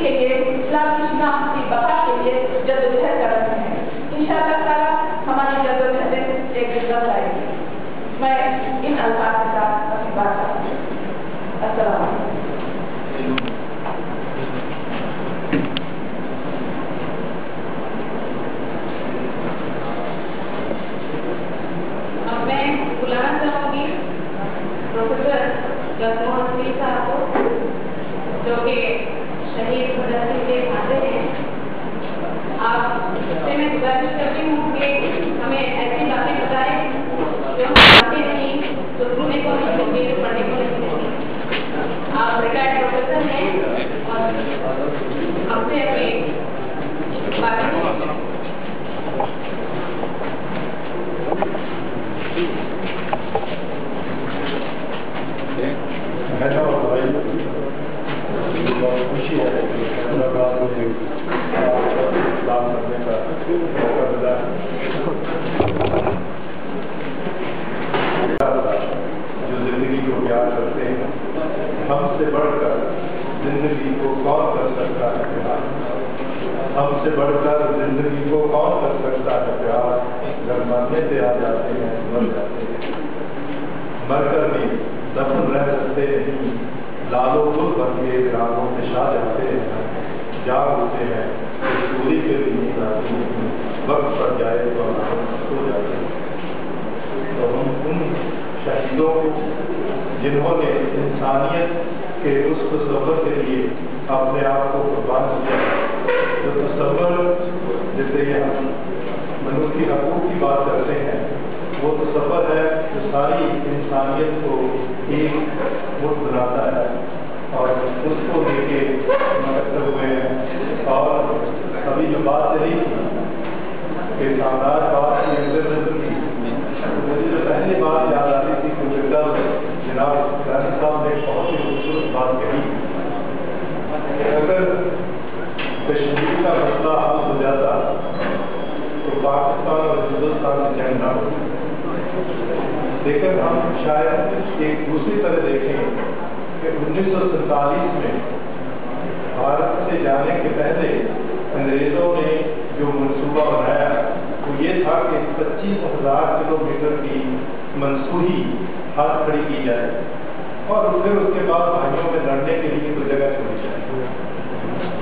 کے لیے اسلام کی شناخت کی بقا کے لیے جدوجہد کر رہے ہیں. انشاءاللہ تعالیٰ ہماری جدوجہد ایک دن بن جائے گی. میں ان الفاظ کے ساتھ اپنی بات کرتی ہوں. السلام علیکم. اب میں بلانا چاہوں گی پروفیسر جسموہن صاحب کو, جو کہ شہید مدرسے کے کھاتے ہیں. آپ سے میں گزارش کرتی ہوں کہ ہمیں ایسی باتیں بتائیں جو ہم جانتے نہیں, تو سننے کو نہیں ملتی, پڑھنے کو نہیں ملتی. آپ ریٹائرڈ پروفیسر ہیں اور ہم سے اپنی باتیں بہت خوشی ہے کہ ملاقات میں کام کرنے کا موقع ملا. جو زندگی کو پیار کرتے ہیں, ہم سے بڑھ کر زندگی کو کون کر سکتا ہے پیار, ہم سے بڑھ کر زندگی کو کون کر سکتا ہے پیار. جب مرنے سے آ جاتے ہیں مر جاتے ہیں, مر کر بھی دفن رہ سکتے نہیں. لالو پھول بن کے گراموں میں شا جاتے ہیں, جاگ ہوتے ہیں پوری کے بھی نیند آتی ہے, وقت پڑ جائے تو ہو جاتے ہیں. تو ہم ان شہیدوں جنہوں نے انسانیت کے اس تصور کے لیے اپنے آپ کو قربان کیا, جو تصور جیسے کہ ہم منوی حقوق کی بات کرتے ہیں, وہ تصور ہے جو ساری انسانیت کو ایک مٹھ بناتا ہے اور اس کو لے کے مرتب ہوئے ہیں. اور ابھی جو بات رہی کہ سامراج بات کی مجھے جو پہلی بات یاد آتی تھی کہ جناب غازی صاحب نے بہت ہی خوبصورت بات کہی کہ اگر کشمیر کا مسئلہ حل ہو جاتا تو پاکستان اور ہندوستان کی جنگ نہ ہوتی. لیکن ہم شاید ایک دوسری طرح دیکھیں کہ 1947 میں بھارت سے جانے کے پہلے انگریزوں نے جو منصوبہ بنایا وہ یہ تھا کہ 25,000 کلومیٹر کی منصوبی ہاتھ کھڑی کی جائے اور پھر اس کے بعد بھائیوں میں لڑنے کے لیے کوئی جگہ چھوڑی جائے.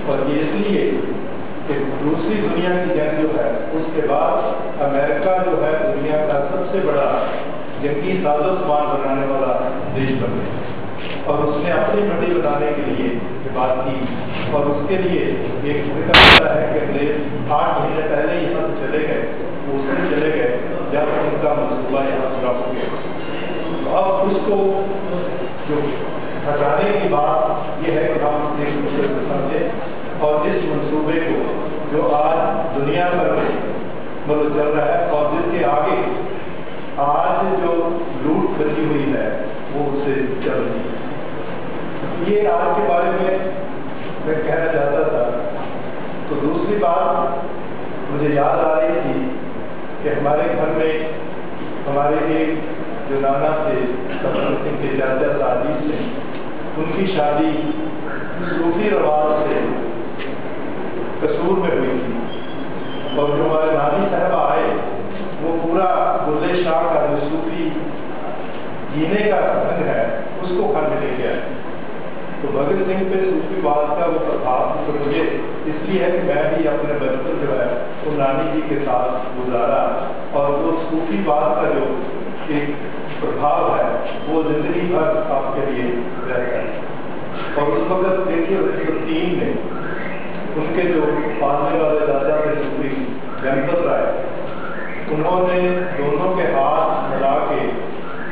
اور یہ اس لیے کہ دوسری دنیا کی جنگ جو ہے اس کے بعد امریکہ جو ہے دنیا کا سب سے بڑا جنگی ساز و سامان بنانے والا دیش بن گیا, اور اس نے اپنی منڈی بنانے کے لیے بات کی. اور اس کے لیے ایک ذکر ہوتا ہے کہ انگریز 8 مہینے پہلے یہاں سے چلے گئے, وہ اس لیے چلے گئے جب ان کا منصوبہ یہاں پورا ہو گیا. اب اس کو جو ہٹانے کی بات یہ ہے کہ ہم ایک دوسرے کو سمجھیں اور اس منصوبے کو جو آج دنیا بھر میں چل رہا ہے اور جس کے آگے آج جو لوٹ بچی ہوئی ہے وہ اس سے چل رہی ہے. یہ آج کے بارے میں کہنا چاہتا تھا. تو دوسری بات مجھے یاد آ رہی تھی کہ ہمارے گھر میں ہمارے ایک جو نانا تھے سبر سنگھ کے چاچا سعدی سے, ان کی شادی صوفی رواج سے قصور میں ہوئی تھی. اور جو ہمارے نانی صاحبہ آئے وہ پورا بلے شاہ کا جو صوفی جینے کا رنگ ہے اس کو گھر میں لے کے آئے. تو بھگت سنگھ پہ صوفی بات کا وہ پربھاؤ تو مجھے اس لیے ہے کہ میں بھی اپنے بچپن جو ہے وہ نانی جی کے ساتھ گزارا, اور وہ صوفی بات کا جو ایک پربھاؤ ہے وہ زندگی بھر آپ کے لیے رہتا ہے. اور اس وقت دیکھیے 1903 میں ان کے جو پالنے والے دادا تھے صوفی گنپت رائے, انہوں نے دونوں کے ہاتھ ملا کے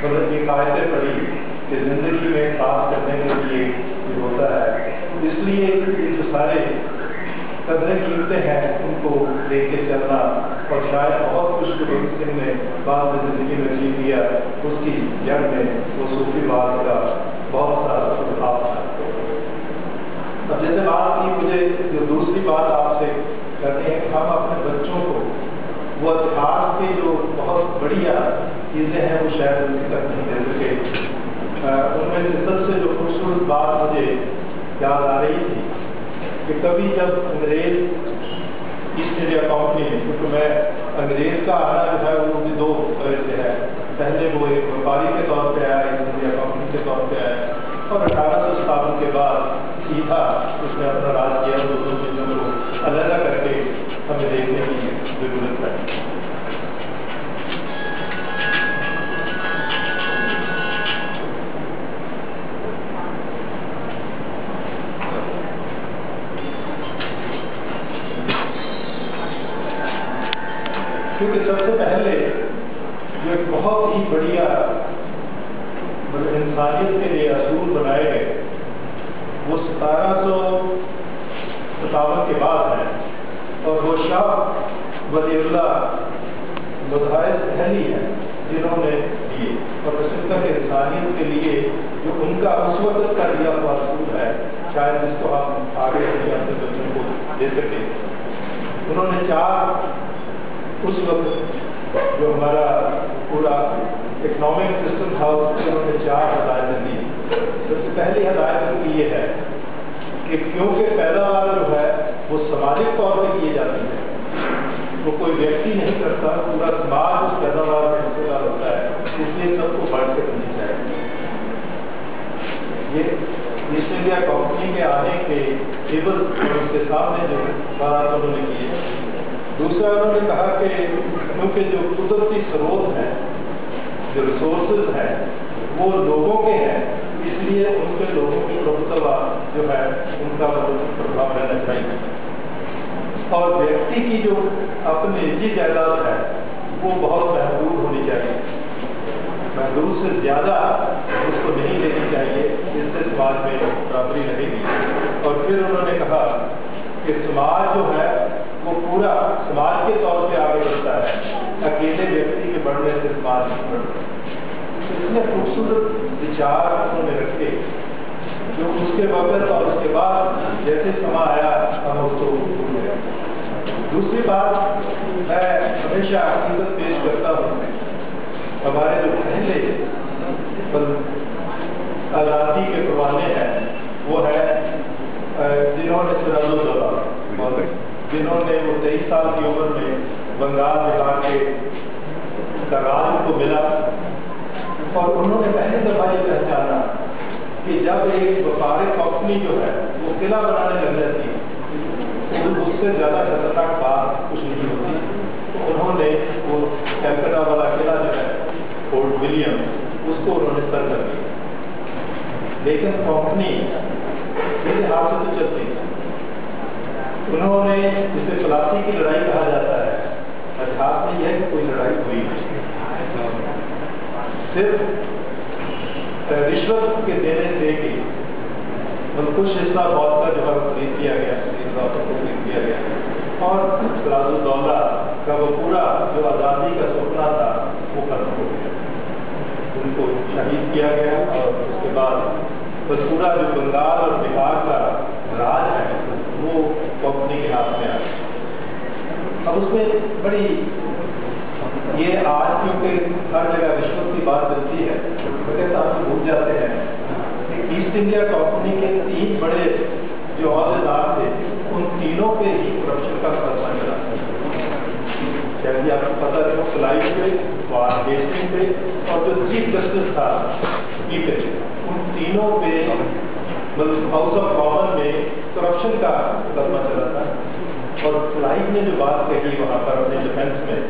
یہ قاعدے پڑھی کہ زندگی میں خاص کرنے کے لیے یہ ہوتا ہے. اس لیے یہ جو سارے قدریں قیمتیں ہیں ان کو لے کے چلنا, اور شاید بہت کچھ جو بھگت سنگھ نے بعد میں زندگی میں جی لیا اس کی جڑ میں وہ صوفی بات کا بہت سارا پربھاؤ تھا. اب جیسے بات کی مجھے جو دوسری بات آپ سے کرتے ہیں کہ ہم اپنے بچوں کو وہ اتحاد کی جو بہت بڑھیا چیزیں ہیں وہ شاید ان کی تک نہیں دے سکے. ان میں سے سب سے جو خوبصورت بات مجھے یاد آ رہی تھی کہ کبھی جب انگریز ایسٹ انڈیا کمپنی میں، کیونکہ میں انگریز کا آنا جو ہے وہ بھی دو طرح سے ہے، پہلے وہ ایک وپاری کے طور پہ آیا، ایسٹ انڈیا کمپنی کے طور پہ آیا، اور 1857 کے بعد سیدھا اس نے اپنا راج کیا۔ دونوں چیزوں کو علیحدہ کر کے ہمیں دیکھنے کی ضرورت ہے۔ کیونکہ سب سے پہلے جو ایک بہت ہی بڑھیا انسانیت کے لیے اصول بنائے گئے وہ 1757 کے بعد ہے، اور وہ شاہ ولی اللہ مظاہر پہلی ہے جنہوں نے دیے، اور کہ انسانیت کے لیے جو ان کا اس وقت کا دیا ہوا اصول ہے، شاید جس کو ہم آگے اپنے بچوں کو دے سکیں۔ انہوں نے چار، اس وقت جو ہمارا پورا اکنامک سسٹم تھا اس میں انہوں نے 4 ہدایتیں دی۔ سب سے پہلی ہدایت ان کی یہ ہے کہ کیونکہ پیداوار جو ہے وہ سماجک طور پہ کی جاتی ہے، وہ کوئی ویکتی نہیں کرتا، پورا سماج اس پیداوار میں حصے دار ہوتا ہے، اس لیے سب کو بڑھ کے کرنی چاہیے۔ یہ ایسٹ انڈیا کمپنی کے آنے کے ایبل اس کے سامنے جو بات انہوں نے کی ہے۔ دوسرا انہوں نے کہا کہ کیونکہ جو قدرتی سروت ہیں، جو ریسورسز ہیں وہ لوگوں کے ہیں، اس لیے ان کے لوگوں کی مرتبہ جو ہے ان کا پربھاؤ رہنا چاہیے، اور ویکتی کی جو اپنی نجی جائیداد ہے وہ بہت محدود ہونی چاہیے، محدود سے زیادہ اس کو نہیں لینی چاہیے، اس سے سماج میں برابری رہے گی۔ اور پھر انہوں نے کہا کہ سماج جو ہے وہ پورا سماج کے طور پہ آگے بڑھتا ہے، اکیلے ویکتی کے بڑھنے سے سماج نہیں بڑھتا۔ اتنے خوبصورت وچار انہوں نے رکھے جو اس کے وقت اور اس کے بعد جیسے سما آیا ہم اس کو بھول گئے۔ دوسری بات میں ہمیشہ عقیدت پیش کرتا ہوں، ہمارے جو پہلے آزادی کے پروانے ہیں وہ ہے جنہوں نے سراج الدولہ، اور جنہوں نے وہ 23 سال کی عمر میں بنگال بہار کے راج کو ملا، اور انہوں نے پہلی دفعہ یہ پہچانا کہ جب ایک وپارک کمپنی جو ہے وہ قلعہ بنانے لگ جاتی ہے تو اس سے زیادہ خطرناک بات کچھ نہیں ہوتی، تو انہوں نے وہ کلکتہ والا قلعہ جو ہے فورٹ ولیم اس کو انہوں نے سر کر دیا۔ لیکن کمپنی میرے ہاتھ سے تو چلتی، انہوں نے جسے پلاسی کی لڑائی کہا جاتا ہے، ارتھات میں یہ ہے کہ کوئی لڑائی ہوئی نہیں، صرف رشوت کے دینے سے ہی کچھ حصہ بہت کا جو ہے خرید کیا گیا، خرید کیا گیا، اور سراج الدولہ کا وہ پورا جو آزادی کا سپنا تھا وہ ختم ہو گیا، ان کو شہید کیا گیا، اور اس کے بعد بس پورا جو بنگال اور بہار کا راج ہے وہ کمپنی کے ہاتھ میں آ گیا۔ اب اس میں بڑی یہ آج کیونکہ ہر جگہ رشوت کی بات چلتی ہے، مگر آپ بھول جاتے ہیں کہ ایسٹ انڈیا کمپنی کے 3 بڑے جو عہدیدار تھے ان تینوں پہ ہی کرپشن کا خطرہ چلا، جیسے آپ کو پتا ہے کلائیو پہ، وارن ہیسٹنگ پہ، اور جو چیف جسٹس تھا پہ، ان تینوں پہ ہاؤس آف کامن میں کرپشن کا خطرہ چلا تھا۔ اور کلائیو نے جو بات کہی وہاں پر اپنے ڈیفینس میں،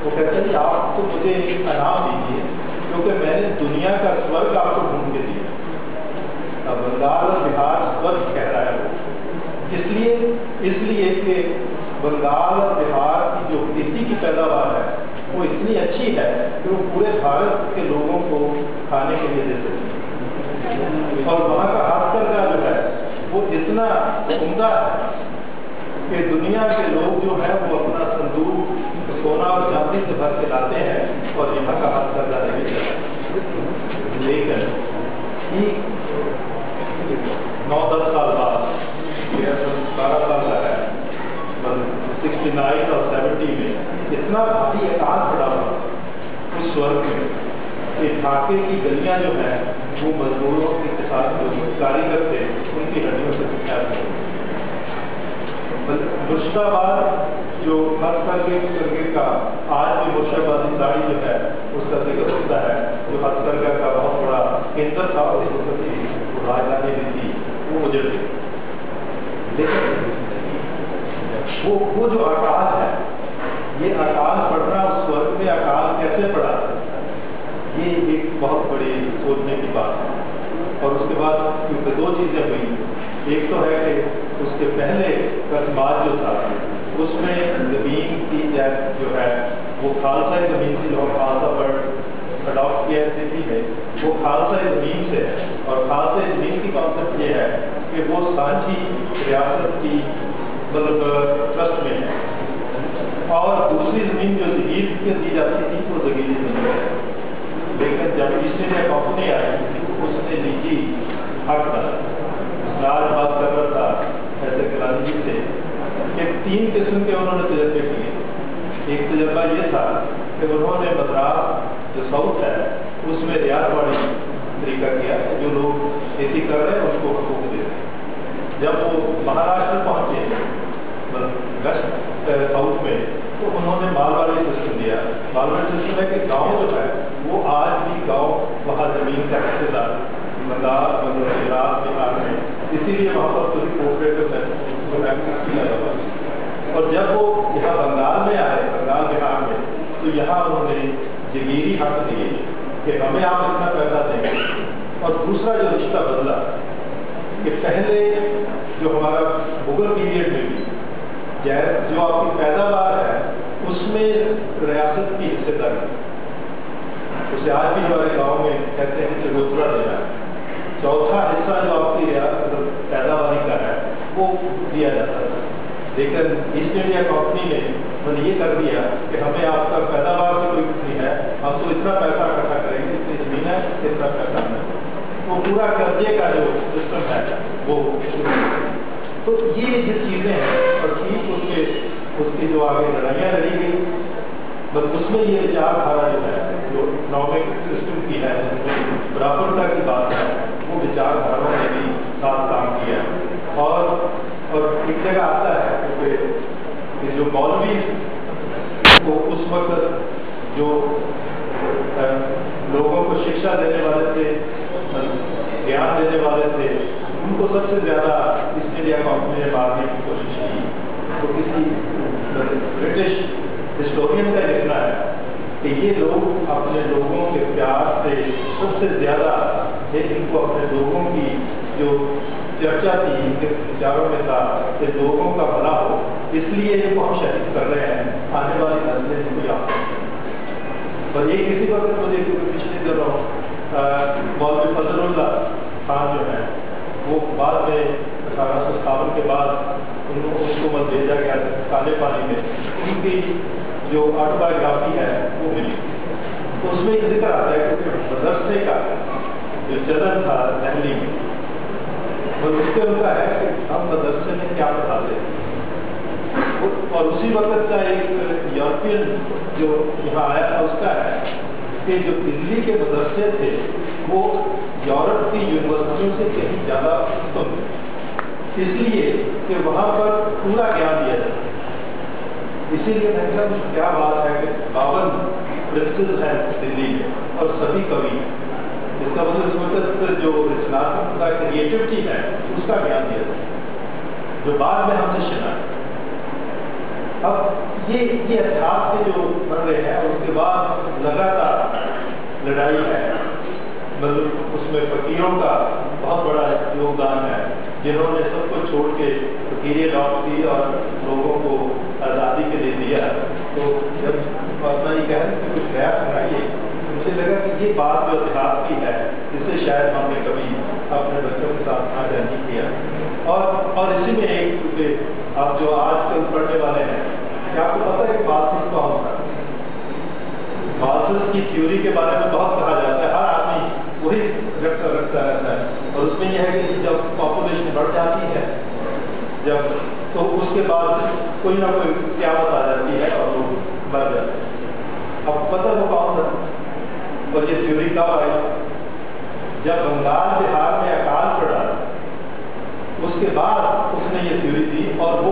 وہ کہتے ہیں کہ آپ کو مجھے انعام دیجیے کیونکہ میں نے دنیا کا سورگ آپ کو ڈھونڈ کے دیا۔ اب بنگال اور بہار سورگ کہہ رہا ہے وہ، اس لیے کہ بنگال اور بہار کی جو کھیتی کی پیداوار ہے وہ اتنی اچھی ہے کہ وہ پورے بھارت کے لوگوں کو کھانے کے لیے دے سکتے ہیں، اور وہاں کا ہاتھ کرگا جو ہے وہ اتنا عمدہ ہے کہ دنیا کے لوگ جو ہیں وہ اپنا صندوق سونا اور چاندی سے بھر کے لاتے ہیں اور یہاں کا ہاتھ کرگا نہیں چلتا۔ لیکن 9-10 سال بعد، 12 سال کا ہے، 69 اور 70 میں اتنا بھاری اکاس پڑا ہوا اس سورگ میں کہ ڈھاکے کی گلیاں جو ہیں وہ مزدوروں کے ساتھ جو کاریگر تھے ان کی ہڈیوں سے خیال ہو، مرشد آباد جو ہتھکرگھے کا آج بھی مرشد آبادی ساڑی جو ہے اس کا ذکر ہوتا ہے، جو ہتھکرگھا کا بہت بڑا کیندر تھا اور اس وقت کی راجدھانی بھی تھی، وہ اجڑ گئی. لیکن وہ جو آکاش ہے، یہ آکاش پڑھنا اس وقت میں آکاش کیسے پڑھا، یہ ایک بہت بڑی سوچنے کی بات ہے. اور اس کے بعد کیونکہ دو چیزیں ہوئی، ایک تو ہے کہ اس کے پہلے کا سماج جو تھا اس میں زمین کی جو ہے وہ خالصہ زمین سے جو خالصہ پر اڈاپٹ کیا استھتی ہے وہ خالصہ زمین سے ہے. اور خالصہ زمین کی کانسیپٹ یہ ہے کہ وہ سانجھی ریاست کی مطلب ٹرسٹ میں ہے، اور دوسری زمین جو زگیر کے دی جاتی تھی وہ زگیری زمین ہے. لیکن جب ایسٹ انڈیا کمپنی آئی اس نے نجی حق بنا آج بات کر رہا تھا ایسے کلانی جی سے کہ 3 قسم کے انہوں نے تجربے کیے. ایک تجربہ یہ تھا کہ انہوں نے مدراس جو ساؤتھ ہے اس میں رعایت والی طریقہ کیا، جو لوگ کھیتی کر رہے ہیں ان کو حقوق دیتے. جب وہ مہاراشٹر پہنچے ویسٹ ساؤتھ میں تو انہوں نے مالواڑی سسٹم دیا. مالواڑی سسٹم ہے کہ گاؤں جو ہے وہ آج بھی گاؤں وہاں زمین کا حصے دار بنگال گجرات بہار میں، اسی لیے وہاں پر پوری کوپریٹو کیا جاتا. اور جب وہ یہاں بنگال میں آئے، بنگال بہار میں، تو یہاں انہوں نے جگیری حق دیے کہ ہمیں آپ اتنا پیسہ دیں گے. اور دوسرا جو رشتہ بدلا کہ پہلے جو ہمارا مغل پیریڈ میں بھی جو آپ کی پیداوار ہے اس میں ریاست کی حصے داری، اسے آج بھی ہمارے گاؤں میں کہتے ہیں کہ چگوترا دینا ہے. چوتھا حصہ جو آپ کی پیداواری کا ہے وہ دیا جاتا ہے. لیکن ایسٹ انڈیا کمپنی نے یہ کر دیا کہ ہمیں آپ کا پیداوار کی کوئی نہیں ہے، ہم تو اتنا پیسہ اکٹھا کریں گے جتنی زمین ہے اتنا پیسہ ہے. وہ پورا قرضے کا جو سسٹم ہے وہ. تو یہ جو چیزیں ہیں اور ٹھیک اس کی جو آگے لڑائیاں لڑی گئی، بس اس میں یہ وچار دھارا جو ہے جو اکنامک سسٹم کی ہے برابرتا کی بات ہے، وہ وچار دھاروں نے بھی ساتھ کام کیا. اور ایک جگہ آتا ہے کہ جو مولوی کو اس وقت جو لوگوں کو شکشا دینے والے تھے، گیان دینے والے تھے، ان کو سب سے زیادہ ایسٹ انڈیا کمپنی نے مارنے کی کوشش کی. تو کسی برٹش ہسٹورین کا لکھنا ہے کہ یہ لوگ اپنے لوگوں کے پیار سے سب سے زیادہ ان کو اپنے لوگوں کی جو چرچا تھی ان کے وچاروں میں تھا کہ لوگوں کا بھلا ہو، اس لیے ان کو ہم شہید کر رہے ہیں، آنے والی نسلیں ان کو یاد کریں. اور یہ کسی وقت مجھے پچھلے دنوں مولوی فضل اللہ خان جو ہے وہ بعد میں 1857 کے بعد ان کو مت بھیجا گیا کالے پانی میں، ان کی جو آٹوبایوگرافی ہے وہ ملی. تو اس میں یہ ذکر آتا ہے کہ مدرسے کا جو چلن تھا دہلی میں، اور اس کے ان کا ہے کہ ہم مدرسے میں کیا پڑھاتے ہیں. اور اسی وقت کا ایک یورپین جو یہاں آیا تھا اس کا ہے کہ جو دلی کے مدرسے تھے وہ یورپ کی یونیورسٹیوں سے کہیں زیادہ کم تھے، اس لیے کہ وہاں پر پورا گیان دیا جاتا ہے. اسی لیے میں کہا کیا بات ہے کہ 52 پرنسپلز ہیں دلی میں اور سبھی کبھی اس کا مطلب اس وقت جو رچناتمکتا کریٹیوٹی ہے اس کا گیان دیا جاتا ہے جو بعد میں ہم سے شنا ہے. اب یہ احساس کے جو بن رہے ہیں اور اس کے بعد لگاتار لڑائی ہے، مطلب اس میں فقیروں کا بہت بڑا یوگدان ہے جنہوں نے سب کو چھوڑ کے فقیری لاٹ کی اور لوگوں کو آزادی کے لیے دیا. تو جب میں یہ کہہ رہا کہ کچھ نیا سنائیے، مجھے لگا کہ یہ بات جو اتحاد کی ہے جسے شاید ہم نے کبھی اپنے بچوں کے ساتھ ساجھا نہیں کیا. اور اسی میں ایک کیونکہ آپ جو آج کل پڑھنے والے ہیں کیا آپ کو پتہ ہے کہ مارکسسٹ کون تھا؟ مارکسسٹ کی تھیوری کے بارے میں بہت کہا جاتا ہے، ہر آدمی وہی رکھتا رہتا ہے. اور اس میں یہ ہے کہ جب پاپولیشن بڑھ جاتی ہے جب تو اس کے بعد کوئی نہ کوئی قیامت آ جاتی ہے اور لوگ مر جاتے ہیں. اب پتہ وہ کون تھا اور یہ تھیوری کب آئی؟ جب بنگال بہار میں اکال پڑا اس کے بعد اس نے یہ تھیوری دی اور وہ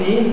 3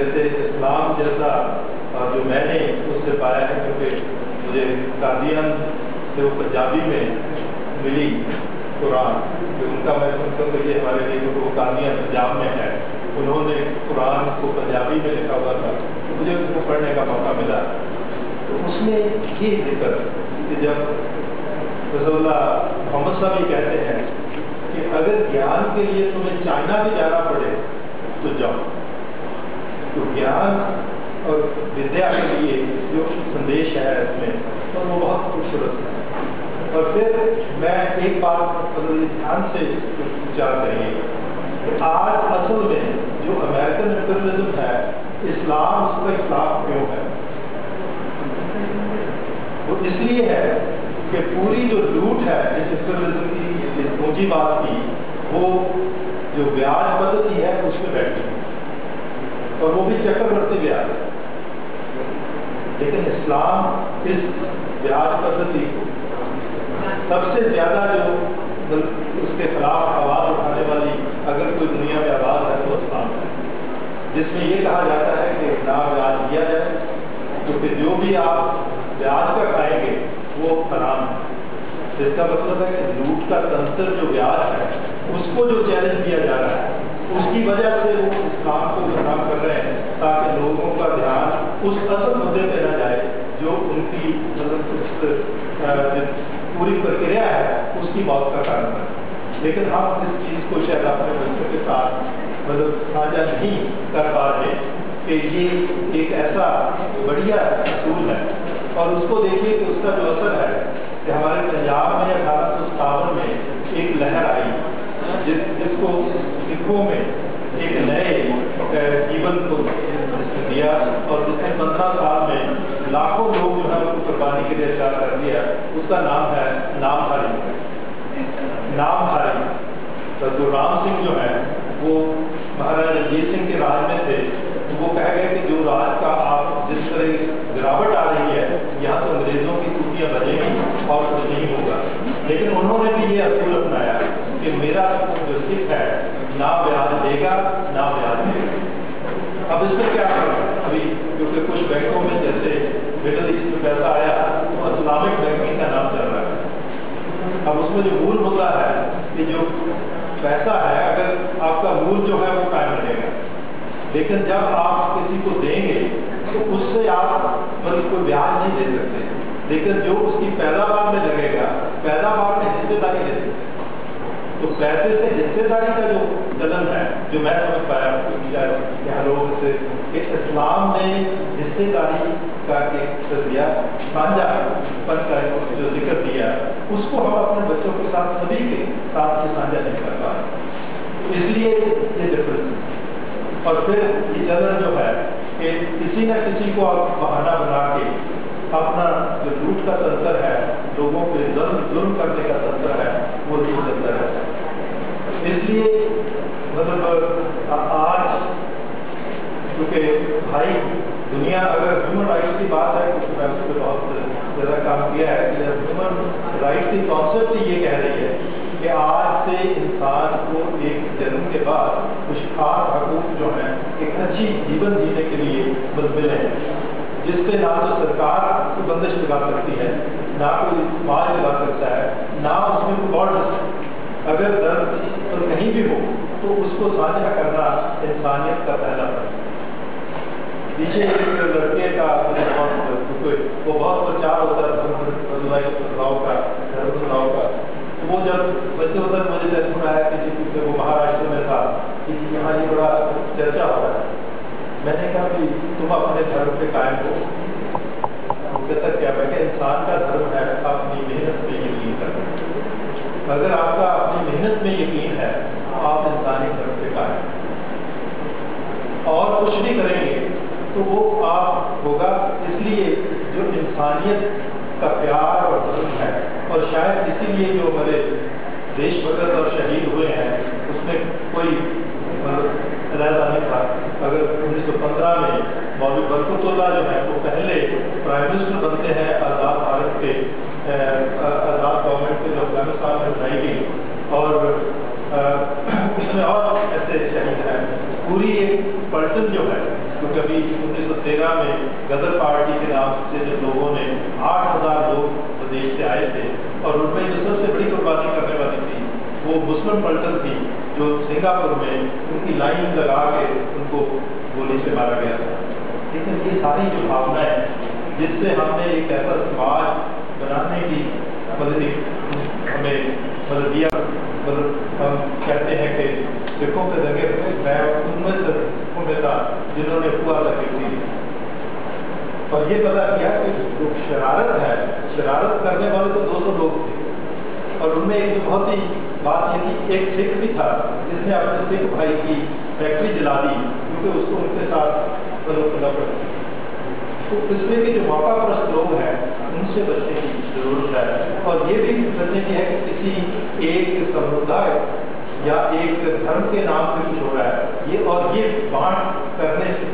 جیسے اسلام جیسا جو میں نے اس سے پایا ہے، کیونکہ مجھے قادیان سے وہ پنجابی میں ملی قرآن، کہ ان کا میں سنتا ہوں کہ یہ ہمارے لیے جو وہ قادیان پنجاب میں ہے، انہوں نے قرآن کو پنجابی میں لکھا ہوا تھا، تو مجھے اس کو پڑھنے کا موقع ملا۔ تو اس میں یہ ذکر کہ جب رسول اللہ محمد صاحب یہ کہتے ہیں کہ اگر گیان کے لیے تمہیں چائنا بھی جانا پڑے تو جاؤ، تو گیان اور ودیا کے لیے جو سندیش ہے اس میں، تو وہ بہت خوبصورت ہے۔ اور پھر میں ایک بات دھیان سے وچار کریں کہ آج اصل میں جو امریکن امپیریلزم ہے، اسلام اس کا خلاف کیوں ہے؟ وہ اس لیے ہے کہ پوری جو لوٹ ہے اس امپیریلزم کی پونجی بات کی، وہ جو بیاج پدھتی ہے اس میں بیٹھی ہے، اور وہ بھی چکرورتی بیاج ہے۔ لیکن اسلام اس بیاج پدھتی کو سب سے زیادہ جو اس کے خلاف آواز اٹھانے والی اگر کوئی دنیا میں آواز ہے تو اسلام ہے، جس میں یہ کہا جاتا ہے کہ نہ بیاج دیا جائے، کیونکہ جو بھی آپ بیاج کا کھائیں گے وہ حرام ہے۔ اس کا مطلب ہے کہ لوٹ کا تنتر جو بیاج ہے اس کو جو چیلنج کیا جا رہا ہے، اس کی وجہ سے وہ اسلام کو حرام کر رہے ہیں، تاکہ لوگوں کا دھیان اس اصل مدعے پہ نہ جائے جو ان کی پوری پرکریا ہے اس کی موت کا کارن ہے۔ لیکن ہم اس چیز کو شاید اپنے بچوں کے ساتھ ساجھا نہیں کر پا رہے کہ یہ ایک ایسا بڑھیا اصول ہے، اور اس کو دیکھیے کہ اس کا جو اثر ہے کہ ہمارے پنجاب میں 1857 میں ایک لہر آئی جس کو سکھوں میں ایک نئے جیون کو دیا، اور جس نے 15 سال میں لاکھوں لوگ جو ہے اس کو قربانی کے لیے تیار کر دیا۔ اس کا نام ہے نامدھاری۔ تو رام سنگھ جو ہے وہ مہاراجا رنجیت سنگھ کے راج میں تھے، وہ کہہ گئے کہ جو راج کا آپ جس طرح گراوٹ آ رہی ہے، یہاں تو انگریزوں کی ٹوٹیاں بجیں گی اور کچھ نہیں ہوگا۔ لیکن انہوں نے بھی یہ اصول اپنایا کہ میرا جو سکھ ہے نہ بیاج دے گا نہ بیاج دے گا۔ اب اس میں کیا کرنا ہے؟ ابھی کیونکہ کچھ بینکوں میں جیسے مڈل ایسٹ میں پیسہ آیا تو اسلامک بینکنگ کا نام چل رہا ہے۔ اب اس میں جو مول ہوتا ہے کہ جو پیسہ ہے اگر آپ کا مول جو ہے وہ قائم رہے گا، لیکن جب آپ کسی کو دیں گے تو اس سے آپ کوئی بیاج نہیں دے سکتے، لیکن جو اس کی پیداوار میں لگے گا پیداوار میں حصے داری دے سکتے۔ تو پیسے سے حصے داری کا جو چلن ہے، جو میں سمجھ پایا کہ لوگ سے کہ اسلام نے حصے داری کا ایک تجزیہ سانجھا پن کا جو ذکر دیا، اس کو ہم اپنے بچوں کے ساتھ سبھی کے ساتھ سانجھا نہیں کر پا رہے، اس لیے یہ ڈفرینس۔ اور پھر یہ چلن جو ہے کہ کسی نہ کسی کو آپ بہانہ بنا کے اپنا جو لوٹ کا تنتر ہے، لوگوں پہ ظلم کرنے کا تنتر ہے، وہ نہیں چلتا ہے۔ اس لیے مطلب آج کیونکہ بھائی دنیا اگر ہیومن رائٹس کی بات ہے تو میں اس پہ بہت زیادہ کام کیا ہے کہ ہیومن رائٹس کی کانسیپٹ یہ کہہ رہی ہے کہ آج سے انسان کو ایک جنم کے بعد کچھ خاص حقوق جو ہیں ایک اچھی جیون جینے کے لیے ملے ہیں، جس پہ نہ تو سرکار کو بندش لگا سکتی ہے، نہ کوئی سماج لگا سکتا ہے، نہ اس میں کوئی بارڈرس ہے۔ اگر درد اور کہیں بھی ہو تو اس کو سانجھا کرنا انسانیت کا پہلا فرض ہے۔ پیچھے ایک لڑکے کا وہ بہت پرچار ہوتا ہے راؤ کا، وہ جب بچے ادھر مجھے ٹیلیفون آیا کہ وہ مہاراشٹر میں تھا کہ یہاں یہ بڑا چرچا ہو رہا ہے۔ میں نے کہا کہ تم اپنے دھرم پہ قائم ہو۔ وہ کہتا کیا؟ میں کہ انسان کا دھرم ہے اپنی محنت پہ یقین کرنا۔ اگر آپ کا اپنی محنت میں یقین ہے تو آپ انسانی دھرم پہ قائم اور کچھ بھی کریں گے تو وہ آپ ہوگا۔ اس لیے جو انسانیت کا پیار اور دھرم ہے، اور شاید اسی لیے جو ہمارے دیش بھگت اور شہید ہوئے ہیں اس میں کوئی علیحدہ نہیں تھا۔ اگر 1915 میں مولوی برکت اللہ جو ہے وہ پہلے پرائم منسٹر بنتے ہیں آزاد بھارت کے، آزاد گورنمنٹ کے جو افغانستان میں بنائی گئی، اور اس میں اور ایسے شہید ہیں۔ پوری ایک پلٹن ورژن جو ہے، تو کبھی 1913 میں غدر پارٹی کے نام سے جب لوگوں نے 8,000 لوگ پردیش سے آئے تھے، اور ان میں جو سب سے بڑی قربانی کرنے والی تھی وہ مسلم پلٹن تھی، جو سنگاپور میں ان کی لائن لگا کے ان کو گولی سے مارا گیا تھا۔ لیکن یہ ساری جو بھاونا ہے جس سے ہم نے ایک ایسا سماج بنانے کی ہمیں دیا، ہم کہتے ہیں کہ سکھوں کے ذریعے میں ان میں سے سکھوں میں تھا جنہوں نے ہوا لگی تھی، اور یہ پتا کیا کہ جو شرارت ہے، شرارت کرنے والے تو 200 لوگ تھے، اور ان میں ایک بہت ہی بات یہ تھی، ایک سکھ بھی تھا جس نے اپنے سکھ بھائی کی فیکٹری جلا دی کیونکہ اس کو ان کے ساتھ نفرت تھی۔ تو اس میں بھی جو موقع پرست لوگ ہیں ان سے بچنے کی ضرورت ہے، اور یہ بھی بچنے کی ہے کہ کسی ایک سمودائے یا ایک دھرم کے نام پہ کچھ ہو رہا ہے، یہ اور یہ بانٹ کرنے سے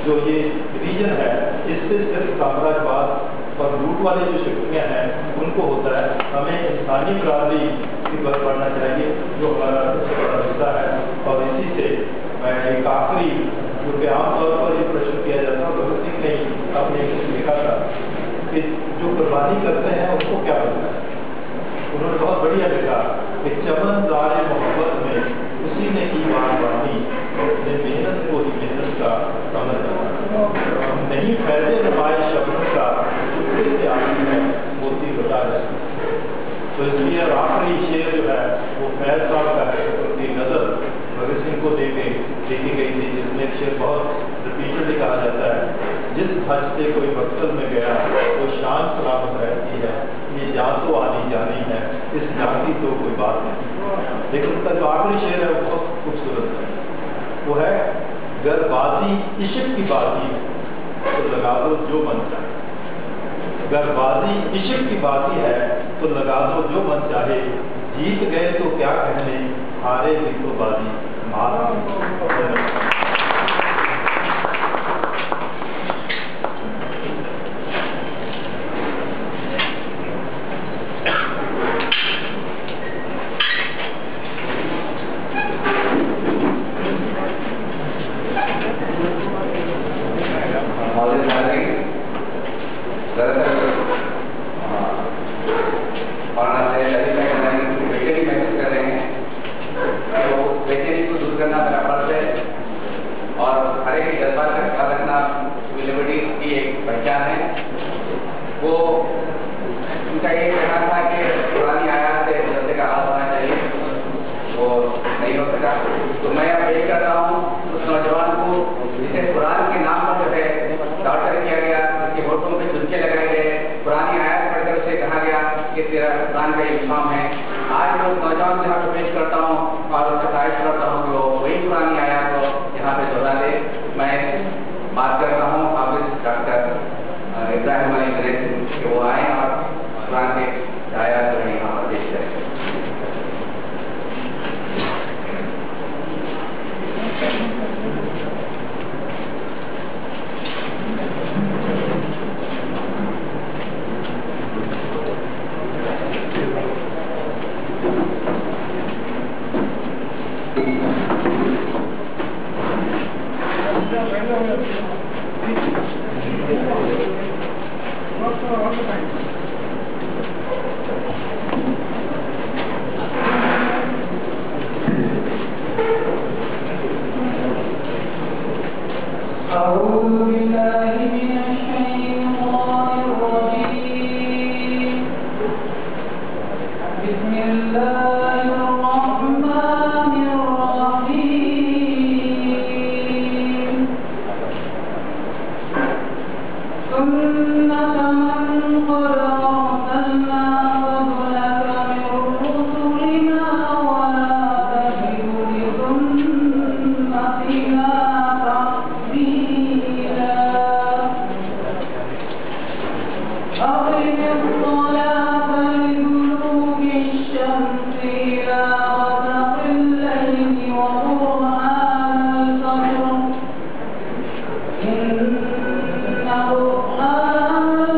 جو یہ ریجن ہے اس سے صرف سامراجواد اور لوٹ والی جو شکتیاں ہیں ان کو ہوتا ہے۔ ہمیں انسانی برادری کی طرف بڑھنا چاہیے جو ہمارا سب سے بڑا حصہ ہے، اور اسی سے میں ایک آخری جو کہ عام طور پر یہ پرشن کیا جاتا ہے، بھگت سنگھ نے اپنے لکھا تھا کہ جو قربانی کرتے ہیں اس کو کیا ملتا ہے۔ انہوں نے بہت بڑھیا لکھا کہ چمن دار محبت میں اسی نے کی باغبانی، اپنے محنت کو ہی محنت کا عمل کرنا، نہیں فیض نمائش شبنم کا چپکے سے آتی ہے موتی بتا ہے۔ تو اس لیے آخری شعر جو ہے وہ فیض صاحب کا ہے، ان کی نظر بھگت سنگھ کو دے کے لکھی گئی تھی، جس میں شعر بہت ریپیٹڈلی کہا جاتا ہے، جس حج سے کوئی مقصد میں گیا وہ شان سلامت رہتی ہے، یہ جان تو آنی جانی ہے، اس جان کی تو کوئی بات نہیں۔ لیکن اس کا جو آخری شعر ہے وہ بہت خوبصورت ہے، وہ ہے گر بازی عشق کی بازی ہے تو لگا دو جو من چاہے، گر بازی عشق کی بازی ہے تو لگا دو جو من چاہے، جیت گئے تو کیا کہنے، ہارے بھی تو بازی مارا۔ إن القرآن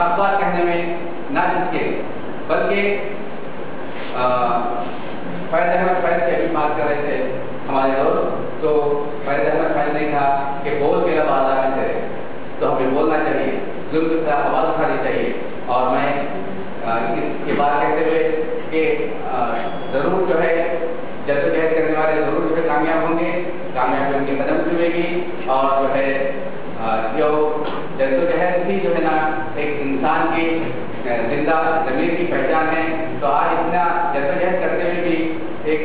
حق بات کہنے میں نہ جھجکے، بلکہ فیض احمد فیض کی ابھی بات کر رہے تھے ہمارے دوست، تو فیض احمد فیض نے کہا کہ بول کے رب آزاد کرے، تو ہمیں بولنا چاہیے، ظلم کی طرح آواز اٹھانی چاہیے. اور میں یہ بات کہتے ہوئے کہ ضرور جو ہے جدوجہد کرنے والے ضرور جو ہے کامیاب ہوں گے، کامیابی ان کے قدم چومے گی، اور جو ہے جو جدوجہد بھی جو ہے نا ایک انسان کی زندہ ضمیر کی پہچان ہے. تو آج اتنا جدوجہد کرتے ہوئے بھی ایک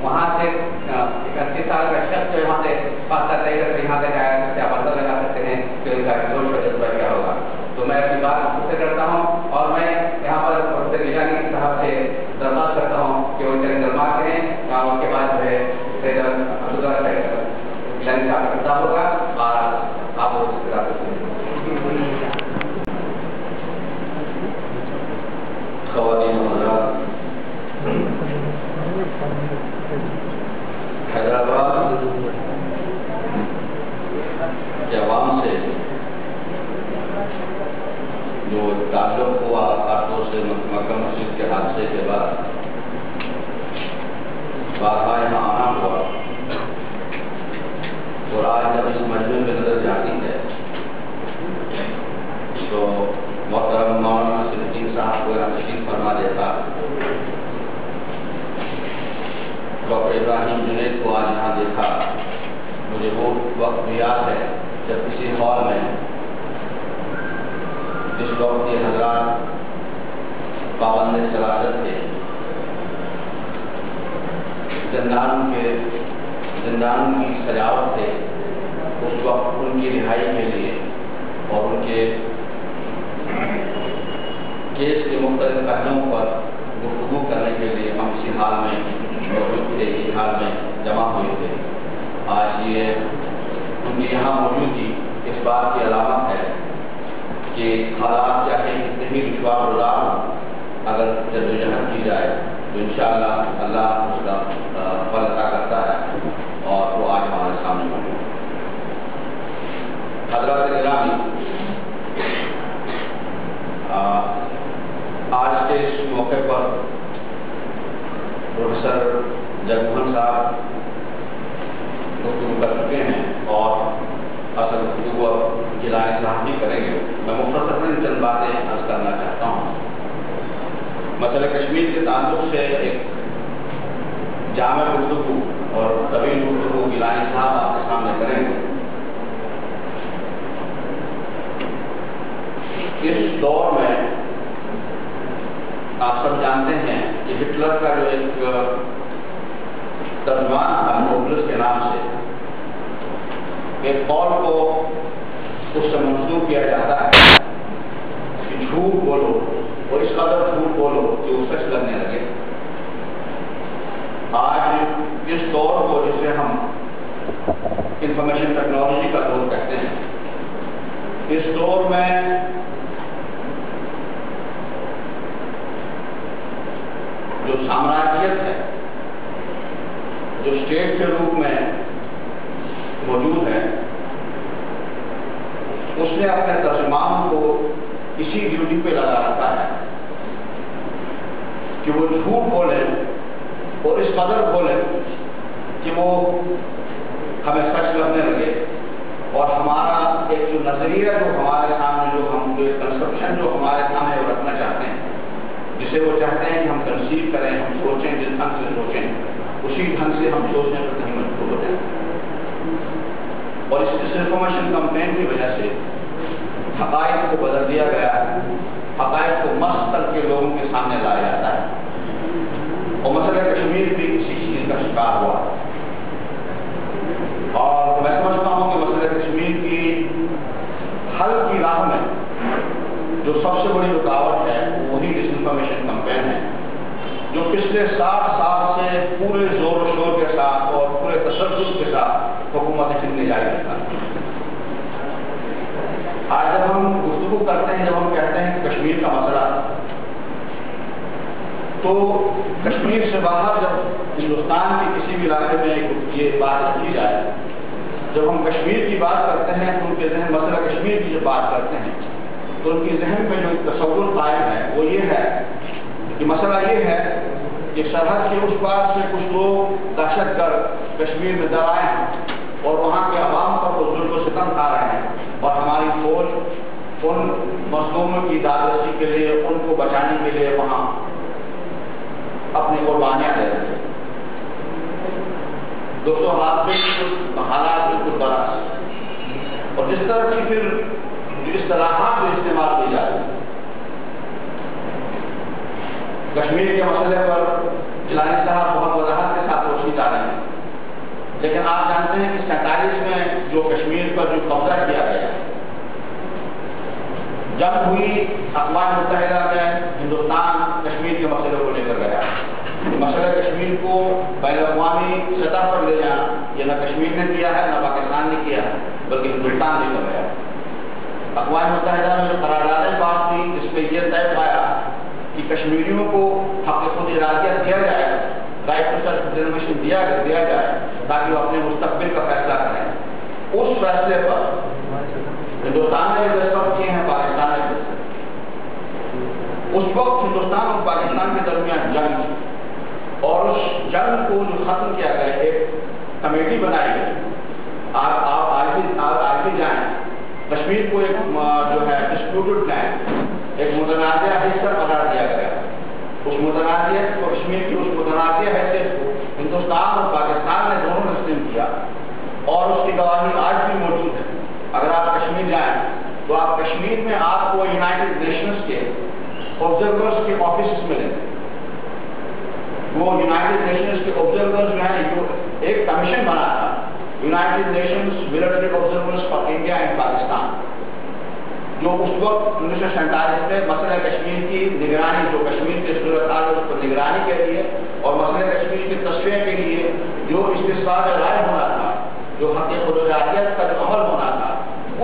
وہاں سے 80 سال کا شخص جو وہاں سے فاصلہ طے کر کے یہاں تک آیا، سے آپ اندازہ لگا سکتے ہیں کہ ان کا جوش و جذبہ کیا ہوگا. تو میں اپنی بات سے کرتا ہوں، اور میں یہاں پر پروفیسر نجانی صاحب سے درخواست کرتا ہوں کہ وہ درمار کریں، اور اس کے بعد جو ہے عبداللہ لنچ کا خطاب ہوگا اور آپ خواتین حضرات، حیدرآباد کے عوام سے جو تعلق ہوا آٹو سے مکہ مسجد کے حادثے کے بعد بارہا یہاں آنا ہوا، اور آج جب اس مجمع میں نظر جاتی ہے تو محترم مولانا ناصر الدین صاحب کو تشریف فرما دیتا، ڈاکٹر ابراہیم جنید کو آج یہاں دیکھا. مجھے وہ وقت بھی یاد ہے جب کسی ہال میں جس وقت یہ حضرات پابند سلاست تھے، زندانوں کی سجاوٹ تھے، اس وقت ان کی رہائی کے لیے اور ان کے کیس کے مختلف پہلوؤں پر گفتگو کرنے کے لیے ہم اسی حال میں موجود تھے، اسی حال میں جمع ہوئے تھے. آج یہ ان کی یہاں موجودگی اس بات کی علامت ہے کہ حالات چاہے کتنے ہی دشوار گزار ہوں، اگر جدوجہد کی جائے تو انشاءاللہ اللہ اس کا پھل عطا کرتا ہے، اور وہ آج ہمارے سامنے موجود ہے. حضرات گرامی، آج کے اس موقع پر پروفیسر جگموہن صاحب گفتگو کر چکے ہیں، اور اصل گفتگو جلائے صاحب بھی کریں گے. میں مختصراً چند باتیں عرض کرنا چاہتا ہوں. مسئلہ کشمیر کے تعلق سے ایک جامع گفتگو اور طویل گفتگو جلائے صاحب آپ کے سامنے کریں گے. اس دور میں آپ سب جانتے ہیں کہ ہٹلر کا جو ایک ترجمان تھا نوبلس کے نام سے، ایک قول کو اس سے منسوخ کیا جاتا ہے کہ جھوٹ بولو، اور اس قدر جھوٹ بولو کہ وہ سچ لگنے لگے. آج اس دور کو جسے ہم انفارمیشن ٹیکنالوجی کا دور کہتے ہیں، اس دور میں جو سامراجیت ہے، جو اسٹیٹ کے روپ میں موجود ہے، اس نے اپنے ترجمان کو اسی ڈیوٹی پہ لگا رکھا ہے کہ وہ جھوٹ بولیں اور اس قدر بولیں کہ وہ ہمیں سچ لگنے لگے، اور ہمارا ایک جو نظریہ جو ہمارے سامنے جو ہم کنسپشن جو ہمارے سامنے وہ رکھنا چاہتے ہیں، جسے وہ چاہتے ہیں کہ ہم کنسیو کریں، ہم سوچیں، جس ڈھنگ سے سوچیں اسی ڈھنگ سے ہم سوچنے پر کہیں مجبور ہو جائیں. اور اس انفارمیشن کمپین کی وجہ سے حقائق کو بدل دیا گیا ہے، حقائق کو مست کر کے لوگوں کے سامنے لایا جاتا ہے، اور مسئلہ کشمیر بھی اسی چیز کا شکار ہوا. اور میں سمجھتا ہوں کہ مسئلہ کشمیر کی حل کی راہ میں جو سب سے بڑی رکاوٹ ہے وہی ڈس انفارمیشن کمپین ہے، جو پچھلے 60 سال سے پورے زور و شور کے ساتھ اور پورے تشدد کے ساتھ حکومت ہند نے جاری رکھا. آج جب ہم گفتگو کرتے ہیں، جب ہم کہتے ہیں کہ کشمیر کا مسئلہ، تو کشمیر سے باہر جب ہندوستان کے کسی بھی علاقے میں یہ بات کی جائے، جب ہم کشمیر کی بات کرتے ہیں تو ان کے ذہن مسئلہ کشمیر کی جب بات کرتے ہیں تو ان کی ذہن میں جو تصور قائم ہے وہ یہ ہے کہ مسئلہ یہ ہے کہ سرحد کے اس پار سے کچھ لوگ دہشت گرد کشمیر میں در آئے ہیں اور وہاں کے عوام پر وہ ظلم و ستم کھا رہے ہیں، اور ہماری فوج ان مظلوموں کی دادرسی کے لیے، ان کو بچانے کے لیے وہاں اپنی قربانیاں دے رہے ہیں۔ دوستوں، حالات بالکل برعکس، اور جس طرح کی پھر جو اصطلاحات جو استعمال کی جا رہی ہیں کشمیر کے مسئلے پر جیلانی صاحب بہت وضاحت کے ساتھ روشنی ڈالیں ہیں، لیکن آپ جانتے ہیں کہ 47 میں جو کشمیر پر جو قبضہ کیا گیا، جنگ ہوئی، اقوام متحدہ میں ہندوستان کشمیر کے مسئلے کو لے کر گیا۔ مسئلہ کشمیر کو بین الاقوامی سطح پر لے جانا یہ نہ کشمیر نے کیا ہے، نہ پاکستان نے کیا ہے، بلکہ ہندوستان نے کر گیا۔ اقوام متحدہ میں جو قراردادیں پاس ہوئی اس میں یہ طے پایا کہ کشمیریوں کو حق خود ارادیت دیا جائے، رائٹ ٹو سیلف ڈٹرمنیشن دیا جائے تاکہ وہ اپنے مستقبل کا فیصلہ کریں۔ اس فیصلے پر ہندوستان نے دستخط کیے ہیں، پاکستان نے دستخط کیے۔ اس وقت ہندوستان اور پاکستان کے درمیان جنگ تھی، اور اس جنگ کو جو ختم کیا گیا ایک کمیٹی بنائی گئی۔ آپ آج بھی جائیں، کشمیر کو ایک جو ہے ڈسپیوٹڈ لینڈ، ایک متنازع حصہ قرار دیا گیا۔ اس متنازع کو کشمیر کی اس متنازع حیثیت کو ہندوستان اور پاکستان نے دونوں نے تسلیم کیا، اور اس کی گواہی آج بھی موجود ہے۔ اگر آپ کشمیر جائیں تو آپ کشمیر میں آپ کو یونائٹڈ نیشنز کے آبزرورز کے آفیسز ملیں گے۔ وہ یونائٹڈ نیشنز کے آبزرورز جو ہیں، جو ایک کمیشن بنا تھا، United nations military observers for India and Pakistan, جو اس وقت 1947 میں مسئلہ کشمیر کی نگرانی، جو کشمیر کے صورتحال ہے اس پر نگرانی کے لیے اور مسئلہ کشمیر کی تصفیہ کے لیے جو استصواب رائے ہونا تھا، جو حق خود ارادیت کا جو عمل ہونا تھا،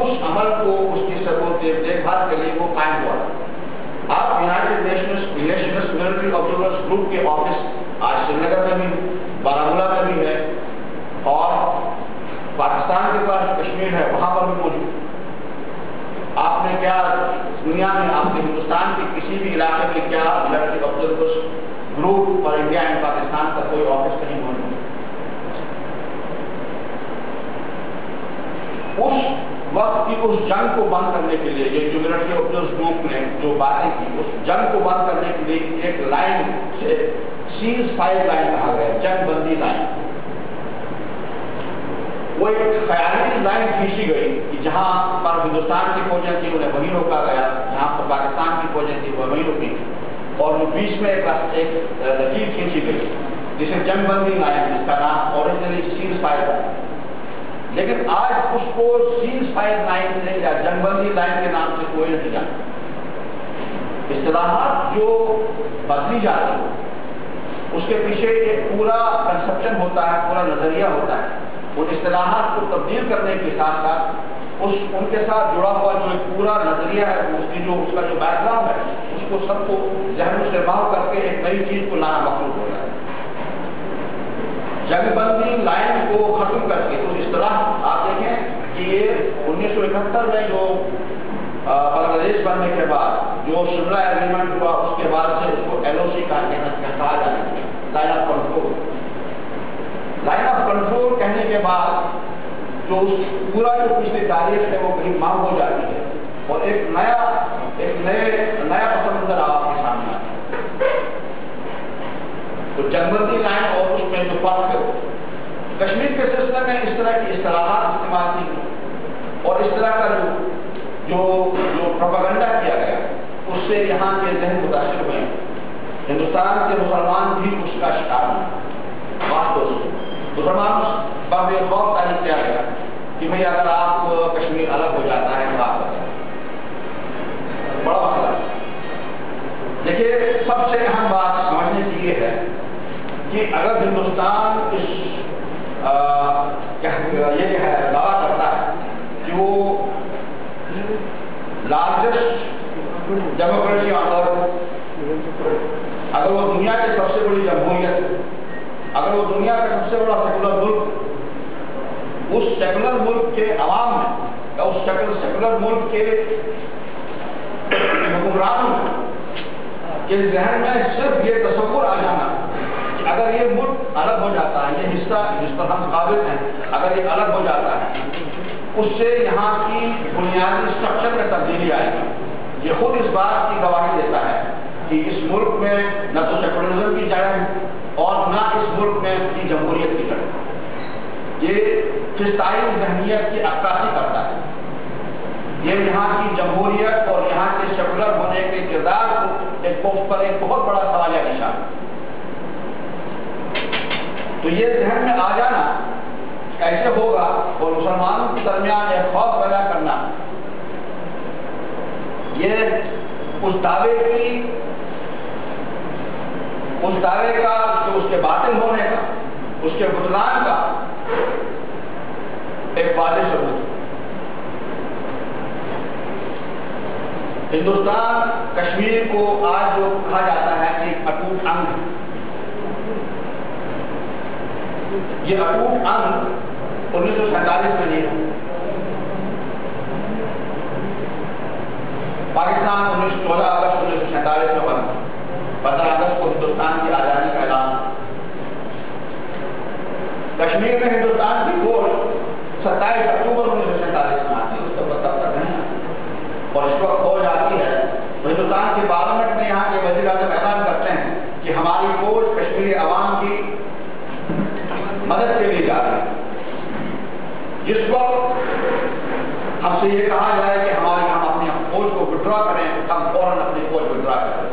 اس عمل کو اس کی ثبوت دیکھ بھال کے لیے وہ قائم ہوا تھا۔ آپ United nations military observers group کے آفس آج سری نگر میں بھی، بارامولہ میں بھی ہے، اور پاکستان کے پاس کشمیر ہے وہاں پر بھی موجود۔ آپ نے کیا دنیا میں، آپ کے ہندوستان کے کسی بھی علاقے میں کیا ملٹری آبزرورز گروپ اور انڈیا اینڈ پاکستان کا کوئی آفس نہیں موجود؟ اس وقت کی اس جنگ کو بند کرنے کے لیے یہ جو ملٹری آبزرورز گروپ نے جو باتیں کی، اس جنگ کو بند کرنے کے لیے ایک لائن سے سیز فائر لائن کہا گیا، جنگ بندی لائن۔ وہ ایک خیالی لائن کھینچی گئی کہ جہاں پر ہندوستان کی فوجیں تھی انہیں وہیں روکا گیا، جہاں پر پاکستان کی فوجیں تھی وہ وہیں روکی، اور جو بیچ میں ایک لکیر کھینچی گئی جسے جنگ بندی لائن، جس کا نام اوریجنلی سیز فائر لائن، لیکن آج اس کو سیز فائر لائن سے یا جنگ بندی لائن کے نام سے کوئی نہیں جانتا۔ اصطلاحات جو بدلی جاتی ہیں اس کے پیچھے ایک پورا کنسپشن ہوتا ہے، پورا نظریہ ہوتا ہے۔ ان اصطلاحات کو تبدیل کرنے کے ساتھ ساتھ ان کے ساتھ جڑا ہوا جو ایک پورا نظریہ ہے، اس کا جو بیک گراؤنڈ ہے، اس کو سب کو ذہن سے باہر کر کے ایک نئی چیز کو لانا مطلوب ہو رہا ہے۔ جنگ بندی لائن کو ختم کر کے تو اصطلاح آپ دیکھیں کہ یہ 1971 میں جو بنگلہ دیش بننے کے بعد جو شملہ ایگریمنٹ ہوا، اس کے بعد سے اس کو LOC کہا جاتا ہے، line of control. Line of control کہنے کے بعد جو پورا جو پچھلی تاریخ ہے وہ کہیں ماں ہو جاتی ہے، اور ایک نیا پس منظر آپ کے سامنے آتا ہے۔ تو جنگ بندی لائن اور اس میں جو فرق ہے، کشمیر کے سلسلے میں اس طرح کی اصطلاحات استعمال کی گئی، اور اس طرح کا جو پروپیگنڈا کیا گیا اس سے یہاں کے ذہن متاثر ہوئے۔ ہندوستان کے مسلمان بھی اس کا شکار ہوئے۔ بات دوستوں، مسلمان پر بے خوف تعریف کیا گیا کہ بھائی اگر آپ کشمیر الگ ہو جاتا ہے تو آپ بڑا مسئلہ ہے۔ دیکھیے، سب سے اہم بات سمجھنے کی یہ ہے کہ اگر ہندوستان یہ ہے دعویٰ کرتا ہے کہ وہ لارجسٹ ڈیموکریسی آن ارتھ، اگر وہ دنیا کی سب سے بڑی جمہوریت، اگر وہ دنیا کا سب سے بڑا سیکولر ملک، اس سیکولر ملک کے عوام میں یا اس سیکولر ملک کے حکمرانوں کے ذہن میں صرف یہ تصور آ جانا کہ اگر یہ ملک الگ ہو جاتا ہے، یہ حصہ جس پر ہم قابل ہیں، اگر یہ الگ ہو جاتا ہے، اس سے یہاں کی بنیادی اسٹرکچر میں تبدیلی آئے گی۔ یہ خود اس بات کی گواہی دیتا ہے کہ اس ملک میں نہ تو سیکولرزم کی جڑ ہے اور نہ اس ملک میں کی جمہوریت کی جڑ ہے۔ یہ فلسطینی ذہنیت کی عکاسی کرتا ہے، یہ یہاں کی جمہوریت اور یہاں کے سیکولر ہونے کے کردار کو پر ایک بہت بڑا سوال ہے نشان۔ تو یہ ذہن میں آ جانا کیسے ہوگا اور مسلمانوں کے درمیان ایک خوف پیدا کرنا، یہ اس دعوے کا جو اس کے باطل ہونے کا، اس کے بطلان کا ایک واضح ثبوت۔ ہندوستان کشمیر کو آج جو کہا جاتا ہے ایک اٹوٹ انگ، یہ اٹوٹ انگ 1947 میں نہیں ہے۔ پاکستان 14 اگست 1947 میں بنا، 15 اگست کو ہندوستان کی آزادی کا اعلان۔ کشمیر میں ہندوستان کی فوج 27 اکتوبر 1947 میں آتی ہے، اس کو تب تک نہیں آتی، اور اس وقت فوج آتی ہے تو ہندوستان کی پارلیمنٹ میں یہاں کے وزیر اعظم اعلان کرتے ہیں کہ ہماری فوج کشمیری عوام کی مدد کے لیے جا رہی ہے۔ جس وقت ہم سے یہ کہا جائے کہ ہم اپنی فوج کو وڈرا کریں، ہم فوراً اپنی فوج وڈرا کریں۔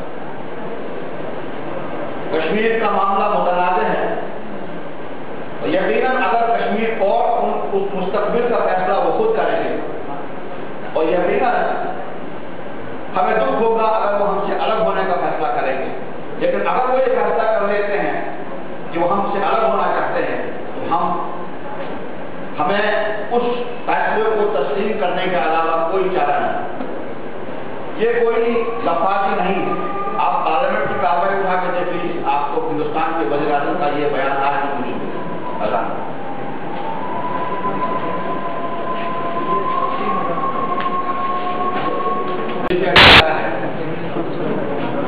کشمیر کا معاملہ متنازع ہے، اور یقیناً اگر کشمیر اور اس مستقبل کا فیصلہ وہ خود کریں گے، اور یقیناً ہمیں دکھ ہوگا اگر وہ ہم سے الگ ہونے کا فیصلہ کریں گے، لیکن اگر وہ یہ فیصلہ کر لیتے ہیں کہ وہ ہم سے الگ ہونا چاہتے ہیں تو ہمیں اس فیصلے کو تسلیم کرنے کے علاوہ کوئی چارہ نہیں۔ یہ کوئی لفاظی نہیں ہے، آپ پارلیمنٹ کی کارروائی اٹھا کے دیکھ لیجیے، آپ کو ہندوستان کے وزیر اعظم کا یہ بیان آج مجھے اعلان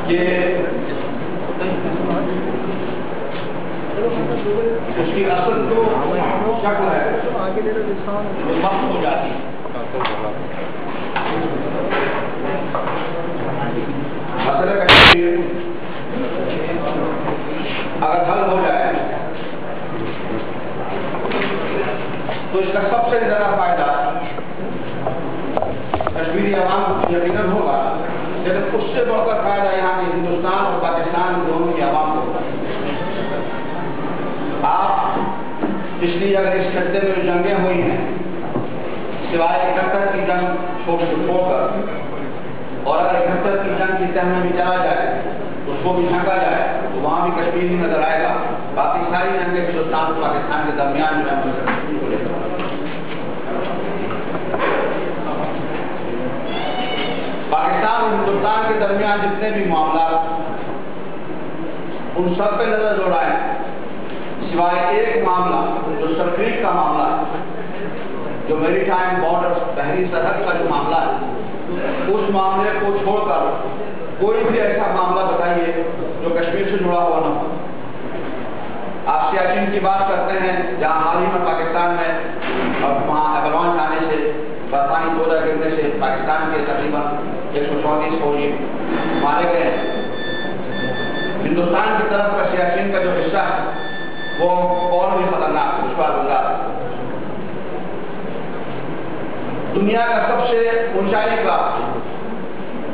کہ اس کی اصل جو شکل ہے وہ مست ہو جاتی ہے۔ مسئلہ کشمیر اگر حل ہو جائے تو اس کا سب سے زیادہ فائدہ کشمیری عوام کو یقیناً ہوگا، لیکن اس سے بڑھ کر فائدہ یہاں کے ہندوستان اور پاکستان دونوں کی عوام کو ہوگا۔ آپ پچھلی اگر اس خطے میں جو جنگیں ہوئی ہیں، سوائے 71 کی جنگ چھوڑ کر اور اگر 71 کی جنگ کی تہ میں بھی چلا جائے اس کو بھی جھانکا جائے تو وہاں بھی کشمیر ہی نظر آئے گا۔ باقی ساری جنگیں ہندوستان اور پاکستان کے درمیان جو ہے پاکستان اور ہندوستان کے درمیان جتنے بھی معاملات ان سب پہ نظر دوڑائیں، سوائے ایک معاملہ جو سرکریک کا معاملہ ہے، جو میری ٹائم بارڈر بحری سرحد کا جو معاملہ ہے، اس معاملے کو چھوڑ کر کوئی بھی ایسا معاملہ بتائیے جو کشمیر سے جڑا ہوا نہ ہو۔ آپ سیاچن کی بات کرتے ہیں جہاں حال ہی میں پاکستان میں اور وہاں ایوالانچ آنے سے، برفانی تودہ گرنے سے پاکستان کے تقریباً 134 فوجی مارے گئے ہیں۔ ہندوستان کی طرف کا سیاچن کا جو حصہ ہے وہ اور بھی خطرناک دشوار گزار ہے۔ دنیا کا سب سے اونچائی کا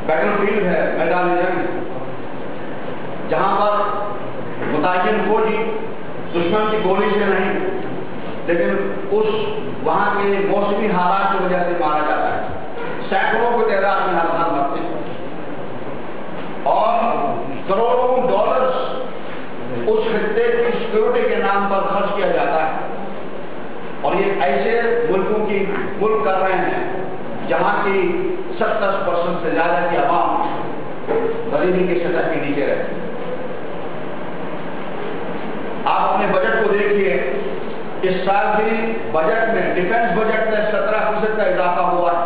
بیٹل فیلڈ ہے، میدان جنگ، جہاں پر متعین فوجی دشمن کی گولی سے نہیں لیکن اس وہاں کے موسمی حالات کی وجہ سے مارا جاتا ہے۔ سینکڑوں کی تعداد میں ہر سال مرتے ہیں اور کروڑوں ڈالرز اس خطے کی سیکورٹی کے نام پر خرچ کیا جاتا ہے، اور یہ ایسے ملک کر رہے ہیں جہاں کی 70% سے زیادہ کی عوام غریبی کی سطح کے نیچے رہتے ہیں۔ آپ اپنے بجٹ کو دیکھیے، اس سال بھی بجٹ میں ڈیفنس بجٹ میں 17% کا اضافہ ہوا ہے۔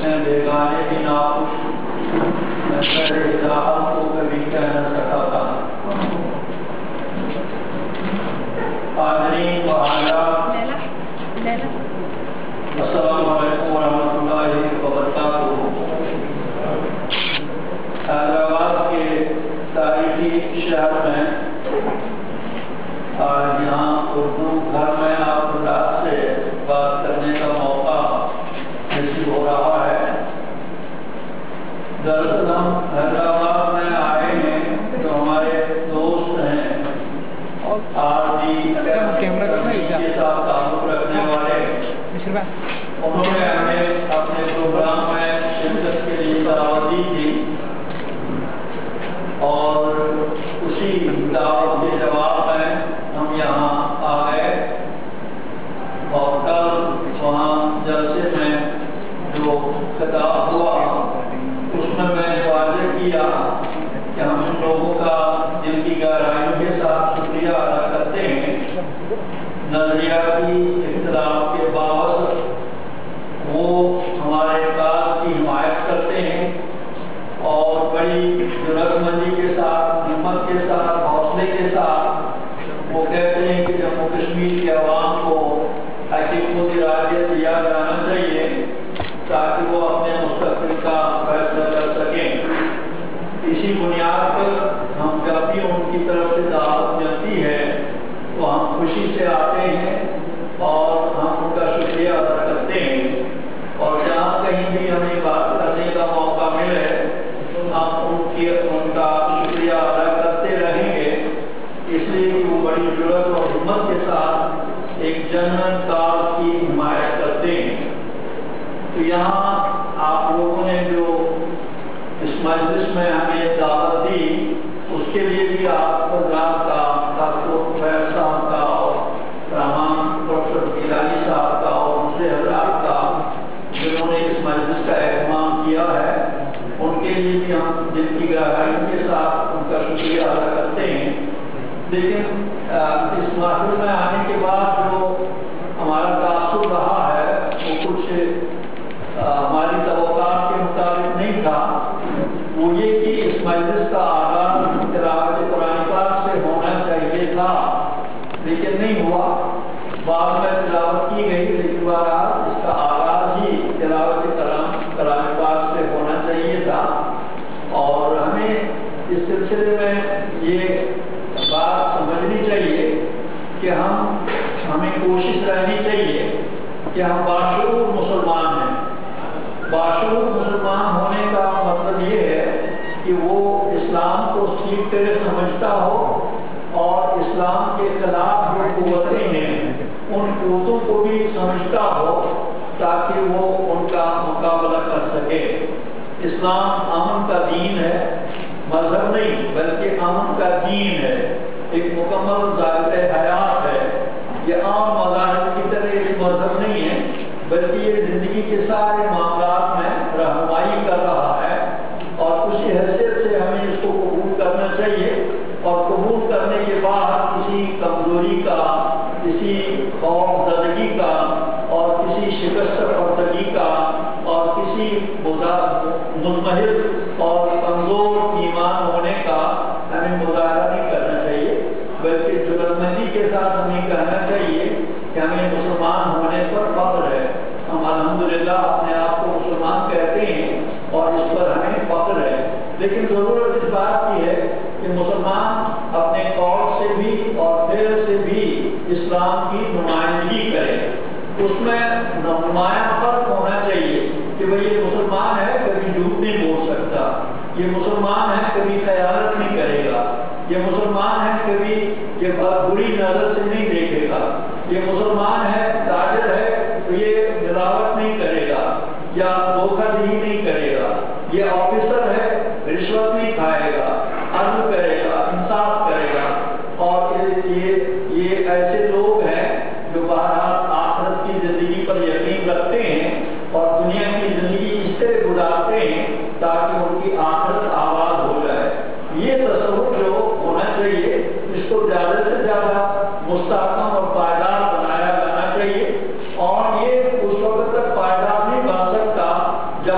میں بیگانے کی ناخوش میں پہلے اظہار کو کبھی کہہ نہ سکا تھا۔ حاضرین و حاضرات، السلام علیکم ورحمۃ اللہ وبرکاتہ۔ حیدرآباد کے تاریخی شہر میں آج یہاں اردو گھر میں آپ حضرات سے بات کرنے کا موقع نصیب ہو رہا ہے۔ دراصل ہم حیدرآباد میں آئے ہیں جو ہمارے دوست ہیں کے ساتھ تعلق رکھنے والے، انہوں نے ہمیں اپنے پروگرام میں شرکت کے لیے دعوت دی تھی اور اسی دعوت کے جواب میں ہم یہاں آ گئے اور کل وہاں جلسے میں جو خطاب ہوا اس میں نے واضح کیا کہ ہم ان لوگوں کا دل کی گہرائی کے ساتھ شکریہ ادا کرتے ہیں۔ نظریاتی اختلاف کے باوجود وہ ہمارے کام کی حمایت کرتے ہیں اور بڑی جرأت مندی کے ساتھ، ہمت کے ساتھ، حوصلے کے ساتھ وہ کہتے ہیں کہ جموں کشمیر کے عوام کو حقیقت راجیہ دیا جانا چاہیے تاکہ وہ اپنے مستقبل کا فیصلہ کر سکیں۔ اسی بنیاد پر ہم جب بھی ان کی طرف سے دعوت ملتی ہے تو ہم خوشی سے آتے ہیں اور ہم ان کا شکریہ ادا کرتے ہیں، اور جہاں کہیں بھی ہمیں بات کرنے کا موقع ملے ہم ان کا شکریہ ادا کرتے رہیں گے، اس لیے کہ وہ بڑی جرأت اور ہمت کے ساتھ ایک جنرل کاز کی حمایت کرتے ہیں۔ تو یہاں آپ لوگوں نے جو اس مجلس میں ہمیں دعوت دی اس کے لیے بھی آپ حضرات کا، فیض صاحب کا اور رحمان پروفیسر گیلانی صاحب کا اور دوسرے حضرات کا جنہوں نے اس مجلس کا اہتمام کیا ہے، ان کے لیے بھی ہم دل کی گہرائی کے ساتھ ان کا شکریہ ادا کرتے ہیں۔ لیکن اس محفل میں آنے کے بعد جو ہمارا تاثر رہا ہے وہ کچھ ہماری توقعات کے مطابق نہیں تھا۔ وہ یہ کہ اس مجلس کا آغاز تلاوت قرآن پاک سے ہونا چاہیے تھا لیکن نہیں ہوا۔ بعد میں تلاوت کی گئی لیکن بہرحال اس کا آغاز ہی تلاوت قرآن پاک سے ہونا چاہیے تھا، اور ہمیں اس سلسلے میں یہ بات سمجھنی چاہیے کہ ہمیں کوشش رہنی چاہیے کہ ہم باشعور مسلمان ہیں۔ باشعور مسلمان ہونے کا مطلب یہ ہے کہ وہ اسلام کو ٹھیک طرح سمجھتا ہو اور اسلام کے خلاف جو قوتیں ہیں ان قوتوں کو بھی سمجھتا ہو تاکہ وہ ان کا مقابلہ کر سکے۔ اسلام امن کا دین ہے، مذہب نہیں بلکہ امن کا دین ہے، ایک مکمل ضابطۂ حیات ہے۔ یہ عام مذاہب کی طرح ایک مذہب نہیں ہے بلکہ یہ زندگی کے سارے معاملات میں رہنمائی کر رہا ہے، اور اسی حیثیت سے ہمیں اس کو قبول کرنا چاہیے، اور قبول کرنے کے بعد کسی کمزوری کا، کسی خوف زدگی کا اور کسی شکست پردگی کا اور کسی مضمحل اور کمزور ایمان ہونے کا ہمیں مظاہرہ نہیں کرنا چاہیے، بلکہ جرأت مندی کے ساتھ ہمیں کہنا چاہیے کہ ہمیں مسلمان ہونے پر فخر ہے۔ ہم الحمدللہ اپنے آپ کو مسلمان کہتے ہیں اور اس پر ہمیں فخر ہے، لیکن ضرورت اس بات کی ہے کہ مسلمان اپنے قول سے بھی اور فعل سے بھی اسلام کی نمائندگی کرے۔ اس میں نمایاں فرق ہونا چاہیے کہ بھئی یہ مسلمان ہے کبھی جھوٹ نہیں بول سکتا، یہ مسلمان ہے کبھی خیانت نہیں کرے گا، یہ مسلمان ہے کبھی یہ بری نظر سے نہیں دیکھے گا، یہ مسلمان ہے تاجر ہے تو یہ ملاوٹ نہیں کرے گا یا دھوکہ دہی نہیں کرے گا، یہ آفیسر ہے رشوت نہیں کھائے گا، عدل کرے گا، انصاف کرے گا، اور یہ ایسے لوگ ہیں جو بہرحال آخرت کی زندگی پر یقین رکھتے ہیں اور دنیا کی زندگی اس طرح گزارتے ہیں تاکہ ان کی آخرت آباد ہو جائے۔ یہ تصور جو ہونا چاہیے اس کو زیادہ سے زیادہ مستحکم اور پائیدار بنایا جانا چاہیے، اور یہ اس وقت تک پائیدار نہیں بن سکتا جب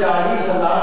40,000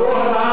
2000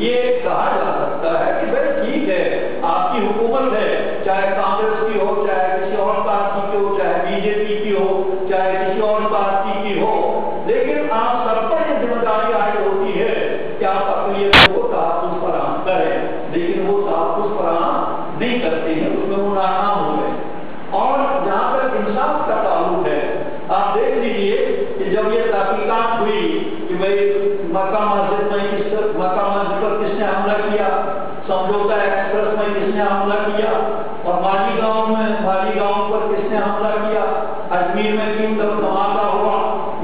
یہ کہا جا سکتا ہے کہ بھائی ٹھیک ہے آپ کی حکومت ہے، چاہے کانگریس کی ہو، چاہے کسی اور پارٹی کی ہو، چاہے بی جے پی کی ہو، چاہے کسی اور پارٹی کی ہو، لیکن آپ سب پر یہ ذمہ داری عائد ہوتی ہے کہ آپ اقلیتوں کو تحفظ فراہم کریں، لیکن وہ تحفظ فراہم نہیں کرتے ہیں، اس میں وہ ناکام ہو گئے۔ اور جہاں تک انصاف کا تعلق ہے، آپ دیکھ لیجئے کہ جب یہ تحقیقات ہوئی کہ بھائی مکہ مسجد پر کس نے حملہ کیا، سمجھوتا ایکسپریس میں کس نے حملہ کیا، اور مالی گاؤں پر کس نے حملہ کیا، اجمیر میں کیوں دھماکہ ہوا،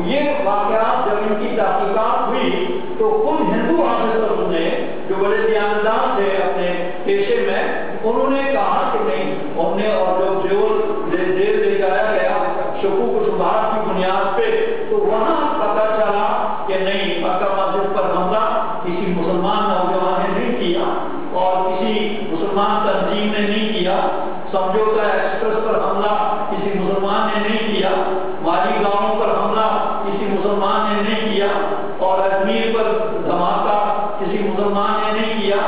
یہ واقعات جب ان کی تحقیقات ہوئی تو خود ہندو آفیسرز نے جو بڑے دیانتدار تھے اپنے پیشے میں، انہوں نے کہا کہ نہیں، انہوں نے اور جب جیل لے جایا گیا شکوک و شبہات کی بنیاد پہ، تو وہاں پتہ چلا کہ نہیں، مکہ مسجد پر حملہ کسی مسلمان نوجوان نے نہیں کیا اور کسی مسلمان تنظیم نے نہیں کیا، سمجھوتا ایکسپریس پر حملہ کسی مسلمان نے نہیں کیا، مالی گاؤں پر حملہ کسی مسلمان نے نہیں کیا، اور اجمیر پر دھماکہ کسی مسلمان نے نہیں کیا۔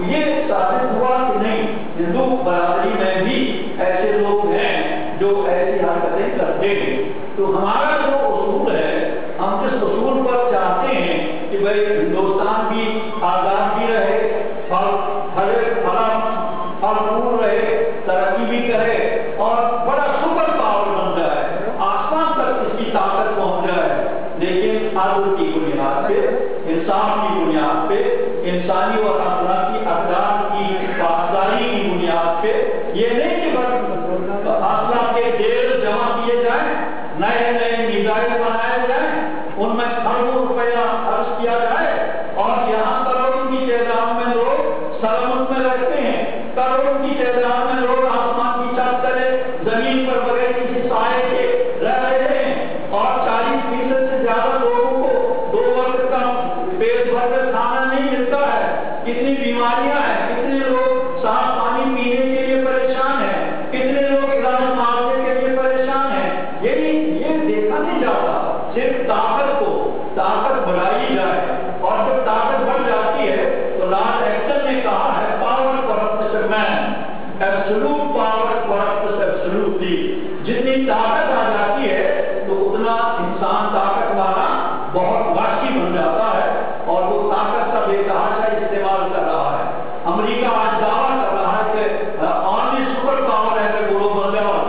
یہ ثابت ہوا کہ نہیں، ہندو برادری میں بھی ایسے لوگ ہیں جو ایسی حرکتیں کرتے ہیں۔ تو ہمارا جو اصول ہے، ہم جس اصول پر چاہتے ہیں کہ بھائی ہندوستان بھی آزاد بھی رہے، پھل رہے، ترقی بھی کرے اور بڑا سپر پاور بن جائے، آسمان تک اس کی طاقت پہنچ جائے، لیکن عدل کی بنیاد پہ، انصاف کی بنیاد پہ، انسانی اور اخلاقی اقدار کی پاسداری کی بنیاد پہ، یہ نہیں کہ بس اسلحہ کے ڈھیر جمع کیے جائیں، نئے نئے میزائل بنائے جائیں، ان میں کروڑوں روپیہ خرچ کیا جائے، اور یہاں کروڑوں کی تعداد میں لوگ سلامت میں رہتے ہیں، کروڑوں کی تعداد میں لوگ آسمان کی چھت تلے زمین پر بغیر کسی سائے کے رہ رہے ہیں، اور 40% سے زیادہ لوگوں کو 2 وقت کا پیٹ بھر کر کھانا نہیں ملتا ہے، کتنی بیماریاں ہیں، کتنے لوگ صاف پانی پینے کے لیے پریشان ہیں، کتنے لوگ علاج معالجے کے لیے پریشان ہیں۔ یہ دیکھا نہیں جاتا، صرف طاقت بڑھائی جائے، اور جب طاقت بڑھ جاتی ہے تو لارڈ ایکٹن نے کہا ہے پاور کرپٹس اے مین، ایبسولوٹ پاور کرپٹس ایبسولوٹلی، جتنی طاقت آ جاتی ہے تو اتنا انسان طاقت والا بہت وحشی بن جاتا ہے، اور وہ طاقت کا بے تحاشا استعمال کر رہا ہے۔ امریکہ آج دعویٰ کر رہا ہے کہ آنلی سپر پاور ہے گلوبل لیول،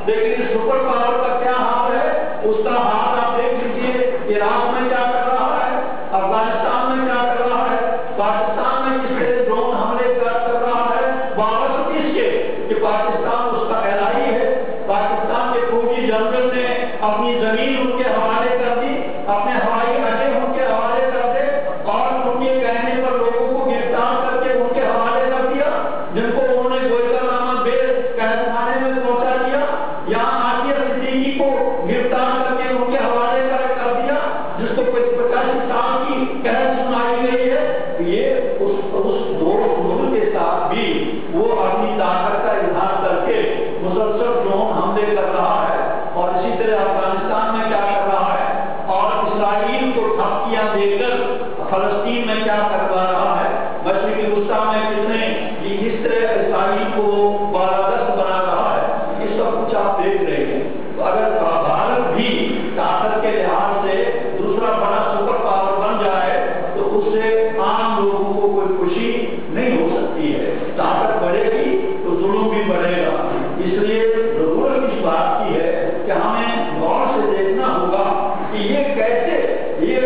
لیکن اس سپر پاور کا کیا حال ہے؟ اس کا حال آپ دیکھ لیجیے، عراق میں کیا کر رہا ہے، افغانستان میں کیا کر رہا ہے، پاکستان میں کس طرح ڈرون حملے کر رہا ہے، باوجود اس کے کہ پاکستان اس کا الہی ہے، پاکستان کے فوجی جنرل نے اپنی زمین ان کے حوالے کر دی، اپنے ہوائی اڈے ان کے حوالے کر دے، اور ان کے کہنے پر لوگوں کو گرفتار کر کے ان کے حوالے کر دیا، جن کو انہوں نے گوئتمالہ بے قید خانے میں پہنچا دیا، یا عافیہ صدیقی کو گرفتار کر کے ان کے حوالے کر دیا، جس کو 50 سال کی قید سنائی گئی ہے۔ یہ اس دور کے ساتھ بھی وہ اپنی طاقت کا اظہار کر کے مسلسل ڈرون حملے کر رہا ہے، اور اسی طرح افغانستان میں کیا کر رہا ہے، اور اسرائیل کو دھمکیاں دے کر فلسطین میں کیا کروا رہا ہے، مشرقی وسطیٰ میں کس طرح اسرائیل کو بالادست بنا رہا ہے، یہ سب کچھ آپ دیکھ رہے ہیں۔ تو اگر بھارت بھی طاقت کے لحاظ سے دوسرا بڑا سپر پاور بن جائے تو اس سے عام لوگوں کو کوئی خوشی نہیں ہو سکتی ہے، طاقت بڑھے گی تو ظلم بھی بڑھے گا۔ اس لیے ضرورت اس بات کی ہے کہ ہمیں غور سے دیکھنا ہوگا کہ یہ کیسے، یہ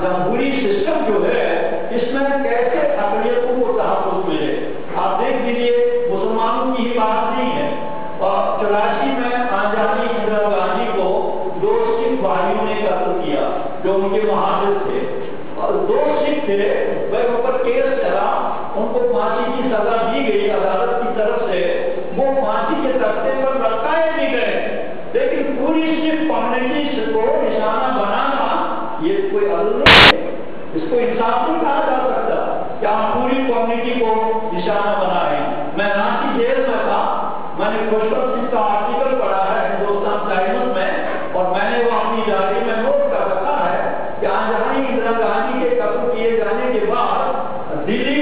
جمہوری سسٹم جو ہے اس میں کیسے اقلیتوں کو تحفظ ملے۔ آپ دیکھ لیجیے، مسلمانوں کی ہی بات نہیں ہے، اور 84 میں آزادی اندرا گاندھی کو 2 سکھ بھائیوں نے قتل کیا جو ان کے محافظ تھے، اور 2 سکھ تھے، وہ اوپر کیس چلا، ان کو پھانسی کی سزا دی گئی عدالت کی طرف سے، وہ پھانسی کے تختے پر لٹکائے بھی گئے، لیکن پوری سکھ کمیونٹی کو نشانہ بنانا یہ کوئی عدل نہیں ہے، اس کو انصاف نہیں کہا جا سکتا کہ آپ پوری کمیونٹی کو نشانہ بنائیں۔ میں رانچی جیل میں تھا، میں نے خوشبو سنگھ کا آرٹیکل پڑھا ہے ہندوستان ٹائمز میں، اور میں نے وہ اپنی ڈائری میں نوٹ کر رکھا ہے کہ آج اندرا گاندھی کے قتل کیے جانے کے بعد دلی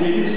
BBC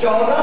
14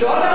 14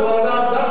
2010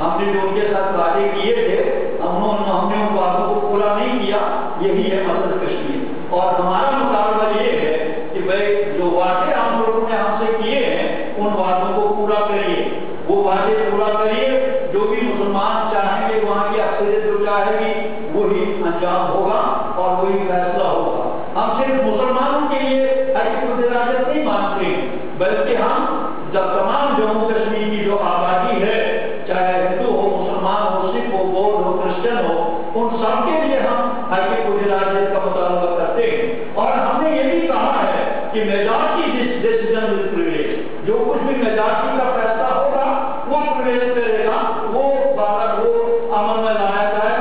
ہم نے جو ان کے ساتھ وعدے کیے تھے ہم نے ان وعدوں کو پورا نہیں کیا. یہی ہے مسئلہ کشمیر. اور ہمارا مطالبہ یہ ہے کہ بھائی جو وعدے ہم لوگوں نے ہم سے کیے ہیں ان وعدوں کو پورا کریے. وہ وعدے پورا کریے. جو بھی مسلمان چاہیں گے وہاں کی اکثریت جو چاہے گی وہی انجام ہوگا اور وہی فیصلہ ہوگا. ہم صرف مسلمانوں کے لیے حقیقت راجت نہیں مانتے بلکہ ہم جب تمام جموں کشمیر کی جو آبادی ہے چاہے ہندو ہو مسلمان ہو سکھ ہو بودھ ہو کرسچن ہو ان سب کے لیے ہم حقیقت راجت کا مطالبہ کرتے ہیں. اور ہم نے یہ بھی کہا ہے کہ میجارٹی ڈیسیژن ول پریویل. جو کچھ بھی میجارٹی کا فیصلہ ہوگا وہ پریویل کرے گا. وہ عمل میں لایا جائے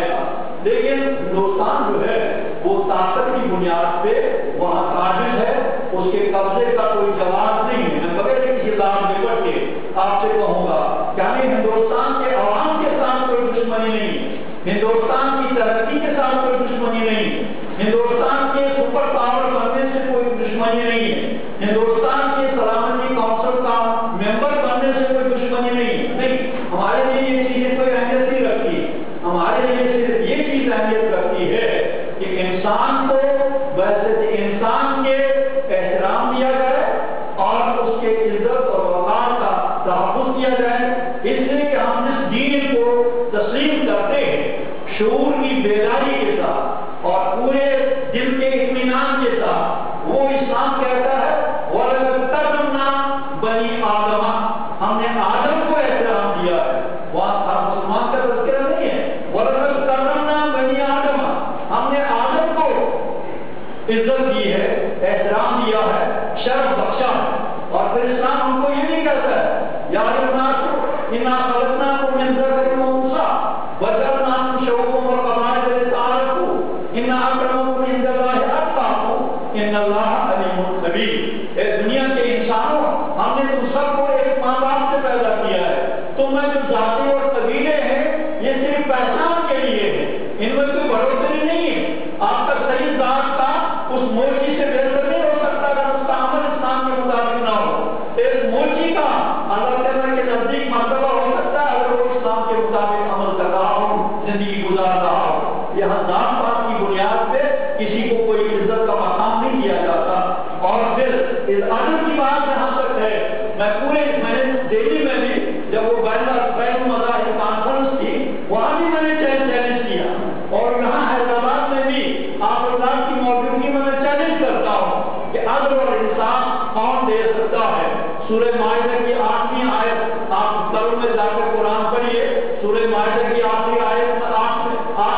گا. لیکن ہندوستان جو ہے وہ طاقت کی بنیاد پہ وہاں قابل ہے. اس کے قبضے کا کوئی جواب نہیں ہے. میں بغیر کسی لام نپٹ کے آپ سے کہوں گا کہ ہندوستان کے عوام کے ساتھ کوئی دشمنی نہیں. ہندوستان کی ترقی کے ساتھ کوئی دشمنی نہیں. ہندوستان کے سپر پاور بننے سے کوئی دشمنی نہیں ہے. ہندوستان کے سلامتی کونسل کا ممبر بننے سے کوئی دشمنی نہیں. ہمارے لیے یہ چیزیں کوئی اہمیت نہیں رکھتی. ہمارے لیے صرف یہ چیز اہمیت رکھتی ہے کہ انسان کو ویسے انسان کے احترام دیا جائے اور اس کے عزت اور وقار کا تحفظ کیا جائے. اس لیے کہ ہم اس دین کو تسلیم کرتے ہیں شعور کی بیداری کے ساتھ اور پورے دل کے اطمینان کے ساتھ. وہ اسلام کہتا ہے وَلَقَدْ كَرَّمْنَا بَنِي آدَمَ. ہم نے آدم کو احترام دیا ہے. وہاں مسلمان کا تذکرہ نہیں ہے. وَلَقَدْ كَرَّمْنَا بَنِي آدَمَ. ہم نے آدم کو عزت دی ہے احترام دیا ہے شرف بخشا ہے. اور پھر اسلام ہم کو یہ نہیں کہتا ہے یا اِنَّا خَلَقْنَاكُم مِّن ذَكَرٍ وَأُنثَىٰ وَجَعَلْنَاكُمْ شُعُوبًا وَقَبَائِلَ لِتَعَارَفُوا إِنَّ أَكْرَمَكُمْ عِندَ اللَّهِ أَتْقَاكُمْ إِنَّ اللَّهَ عَلِيمٌ خَبِيرٌ. اے دنیا کے انسانوں ہم نے تم سب کو ایک ماں باپ سے پیدا کیا ہے. تم میں جو ذاتیں اور قبیلے ہیں یہ صرف پہچان کے لیے ہے. ان میں کوئی بڑھوتری نہیں ہے. آپ کا صحیح ذات کا اس موچی سے بہتر نہیں ہو سکتا اگر اس کا عمل اسلام کے مطابق نہ ہو. ایک موچی کا اللہ تعالیٰ کے نزدیک مرتبہ ہو سکتا ہے اگر وہ اسلام کے مطابق عمل کر رہا ہو زندگی گزار رہا ہو. یہاں ذات پات کی بنیاد پہ کسی کو کوئی عزت کا مقام نہیں دیا جاتا. اور پھر اس عدل کی بات جہاں تک ہے میں نے دہلی میں بھی جب وہ بین المذاہب کانفرنس تھی وہاں بھی میں نے چیلنج کیا اور یہاں حیدرآباد میں بھی آپ اللہ کی موجودگی میں چیلنج کرتا ہوں کہ عدل اور انصاف کون دے سکتا ہے. سورہ مائدہ کی 8ویں آیت آپ گھروں میں جا کر قرآن پڑھیے. سورہ مائدہ کی آخری آیت 8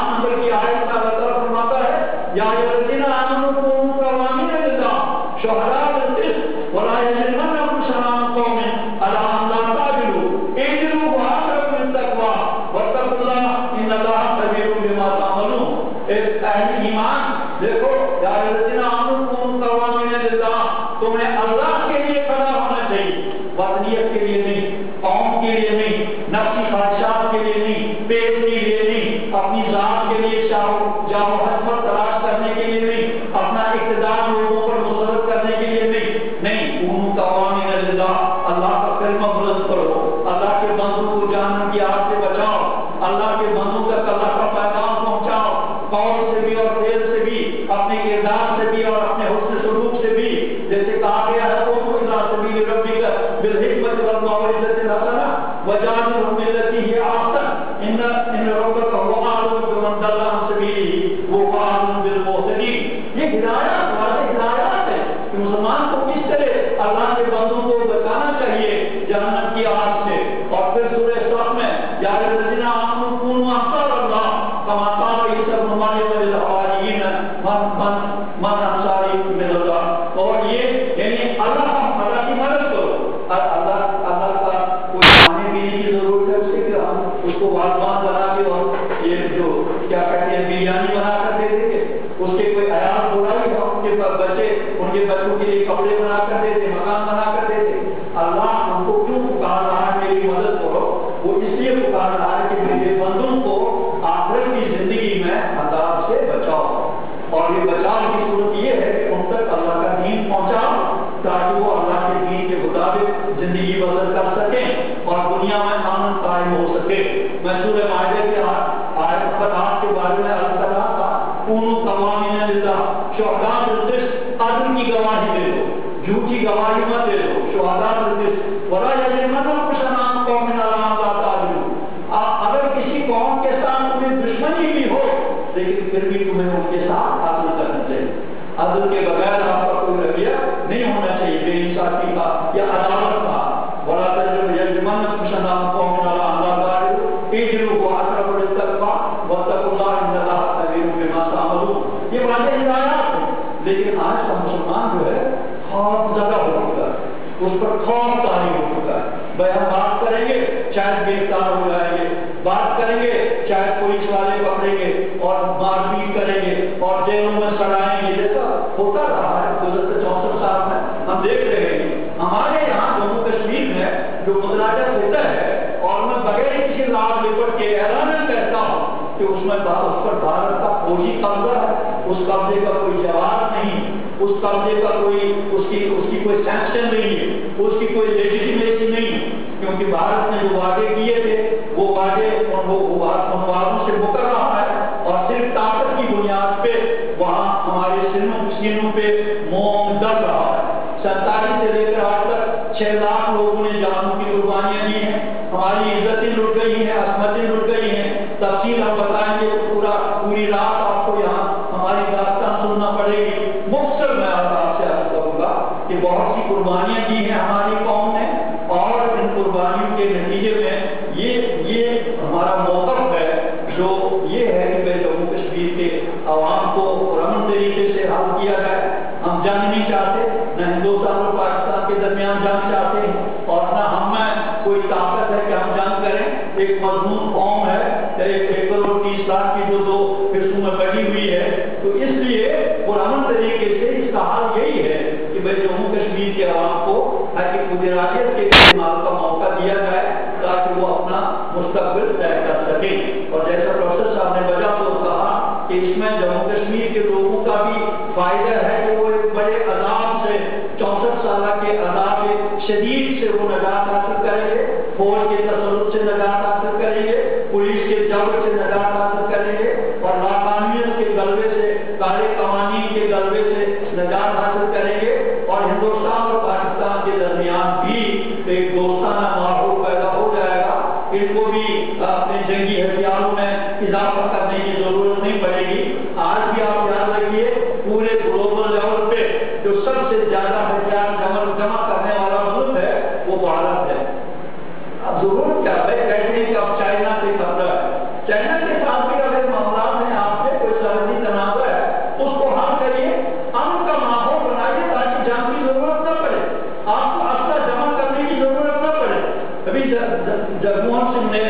نمبر کی آیت کا اللہ تعالیٰ فرماتا ہے یا الذین آمنوا کونوا قوامین للہ شہداء بالقسط ولا یجرمنکم شنآن قوم علی الا تعدلوا اعدلوا هو اقرب للتقوی واتقوا اللہ ان اللہ خبیر بما تعملون. اہل ایمان دیکھو یا الذین آمنوا کونوا قوامین للہ تمہیں اللہ کے لیے کھڑا ہونا چاہیے. وطنیت کے لیے نہیں, قوم کے لیے نہیں, نفسی خواہشات کے لیے نہیں, پیٹ کے لیے نہیں, اپنی ذات کے لیے جاؤ حسمت تلاش کرنے کے لیے نہیں, اپنا اقتدار لوگوں پر مسلط کرنے کے لیے نہیں. کونوا قوامین للہ اللہ کا کلمہ بلند کرو. اللہ کے بندوں کو جہنم کی آگ سے بچاؤ. اللہ کے بندوں تک اللہ کا پیغام پہنچاؤ. قول سے بھی اور فعل سے بھی, اپنے کردار سے بھی اور اپنے حسن سلوک سے بھی. جیسے کہا گیا ہے وہ سبیل ربک بالحکمت والموعظۃ الحسنہ وجادلهم بالتي هي احسن ان ربک هو اعلم بمن ضل عن سبیلہ وهو اعلم بالمهتدین. یہ ہدایات واضح ہدایات ہے کہ مسلمان کو کس طرح اللہ کے بندوں کو بچانا چاہیے جہنم کی آگ سے. اور پھر سورہ صف میں یا الذین آمنوا کونوا انصار اللہ کما قال عیسی ابن مریم للحواریین من انصاری الی اللہ. اور یہ یعنی اللہ کی مدد کرو. اللہ کا کوئی کھانے پینے کی ضرورت ہے اس سے کہ ہم اس کو والوان بنا کے اور یہ جو کیا کہتے ہیں بریانی بنا کر دے دیں گے. اس کے کوئی عیال برائی ہے ان کے بچے ان کے بچوں کے لیے کپڑے بنا کر دے دیں, مکان بنا کر دے دیں. اللہ ہم کو کیوں پکار رہا ہے میری مدد کرو؟ وہ اس لیے پکار رہا ہے کہ میرے بندوں کو آخرت کی زندگی میں عذاب سے بچاؤ. اور یہ بچاؤ کی صورت یہ ہے کہ ان تک اللہ کا دین پہنچاؤ تاکہ وہ اللہ کے دین کے مطابق زندگی بسر کر سکیں اور دنیا میں امن قائم ہو سکے. میں سورہ مائدہ کی آیت نمبر 8 کے بارے میں عرض کر رہا تھا، کونوا قوامین للہ شہداء بالقسط، عدل کی گواہی دے دو، جھوٹی گواہی مت دے دو. شہداء بالقسط ولا یجرمنکم شنآن قوم علی الا تعدلوا. اگر کسی قوم کے ساتھ تمہیں دشمنی بھی ہو لیکن پھر بھی تمہیں ان کے ساتھ عدل کرنا چاہیے. عدل کے بغیر آپ کا کوئی رویہ نہیں ہونا چاہیے بے انصافی کا یا عدالت کا. ولا یجرمنکم شنآن قوم علی الا تعدلوا اعدلوا اقرب للتقوی واتقوا اللہ ان اللہ خبیر بما تعملون. یہ واضح ہدایات ہیں. لیکن آج کا مسلمان جو ہے خوف زدہ ہو چکا ہے، اس پر خوف طاری ہو چکا ہے. بھائی ہم بات کریں گے شاید گرفتار ہو جائیں گے، بات کریں گے شاید پولیس والے پکڑیں گے اور مار پیٹ کریں گے اور جیلوں میں سڑائیں گے. جیسا ہوتا رہا ہے گزشتہ 64 سال میں ہم دیکھ رہے ہیں. ہمارے یہاں جموں کشمیر میں جو مدراجہ ہوتا ہے اور میں بغیر کسی لاگ لپٹ کے اعلان کرتا ہوں کہ اس میں اس پر بھارت کا فوجی قبضہ ہے، اس قبضے کا کوئی جواب نہیں، اس قبضے کا کوئی اس کی کوئی سینکشن نہیں ہے، اس کی کوئی لیجیٹیمیسی نہیں. کیونکہ بھارت نے جو وعدے کیے تھے وہ وعدے ان وعدوں سے مکر رہا ہے اور صرف طاقت کی بنیاد پہ وہاں ہمارے سینوں پہ موم ڈل رہا ہے. 47 سے لے کر آج تک 6 لاکھ لوگوں نے جانوں کی قربانیاں دی ہیں. ہماری عزتیں لٹ گئی ہیں، عصمتیں لٹ گئی ہیں. تفصیل ہم بتائیں گے تو پوری رات آپ کو یہاں ہماری داستان سننا پڑے گی. مختصر میں آپ سے عرض کروں گا کہ بہت سی قربانیاں دی ہیں ہماری قوم نے اور ان قربانیوں کے نتیجے میں یہ ہمارا موقف ہے جو یہ ہے کہ بھائی جموں کشمیر کے عوام کو پرامن طریقے سے حل کیا جائے. ہم جنگ نہیں چاہتے، نہ ہندوستان اور پاکستان کے درمیان جنگ چاہتے ہیں اور نہ ہم میں کوئی طاقت ہے کہ ہم جنگ کریں. ایک مضمون قوم ہے، 1 کروڑ 30 لاکھ کی جو 2 حصوں میں بٹی ہوئی ہے. تو اس لیے پرامن طریقے سے اس کا حل یہی ہے کہ بھائی جموں کشمیر کے عوام کو خودارادیت کے استعمال کا موقع دیا جائے تاکہ وہ اپنا مستقبل طے کر سکیں. اور جیسا پروفیسر صاحب نے وجہ تو کہا کہ اس میں جموں کشمیر کے لوگوں کا بھی فائدہ ہے کہ وہ ایک بڑے عذاب سے 64 سالہ کے عذاب شدید سے وہ نجات حاصل کریں گے، فوج کے تسلط سے نجات حاصل کریں گے، پولیس کے جبر سے نجات حاصل کریں گے اور لاقانونیت کے غلبے سے، کالے قوانین کے غلبے سے نجات حاصل کریں گے. اور ہندوستان اور پاکستان کے درمیان بھی ایک دوستانہ ماحول پیدا ہو جائے گا. ان کو بھی اپنے جنگی ہتھیاروں میں اضافہ کرنے کی ضرورت نہیں پڑے گی. آج بھی آپ یاد رکھیے پورے گلوبل لیول پہ جو سب سے زیادہ ہتھیار جمع کرنے والا ملک ہے وہ بھارت ہے. اب ضرورت کیا ہے کہتے ہیں کہ اب چائنا سے خطرہ ہے. چائنا کے ساتھ بھی اگر معاملات ہیں آپ سے کوئی سرحدی تنازع ہے اس کو حل کریے، امن کا ماحول بنائیے تاکہ جنگ کی ضرورت نہ پڑے، آپ کو اسلحہ جمع کرنے کی ضرورت نہ پڑے. ابھی جگموہن سنگھ نے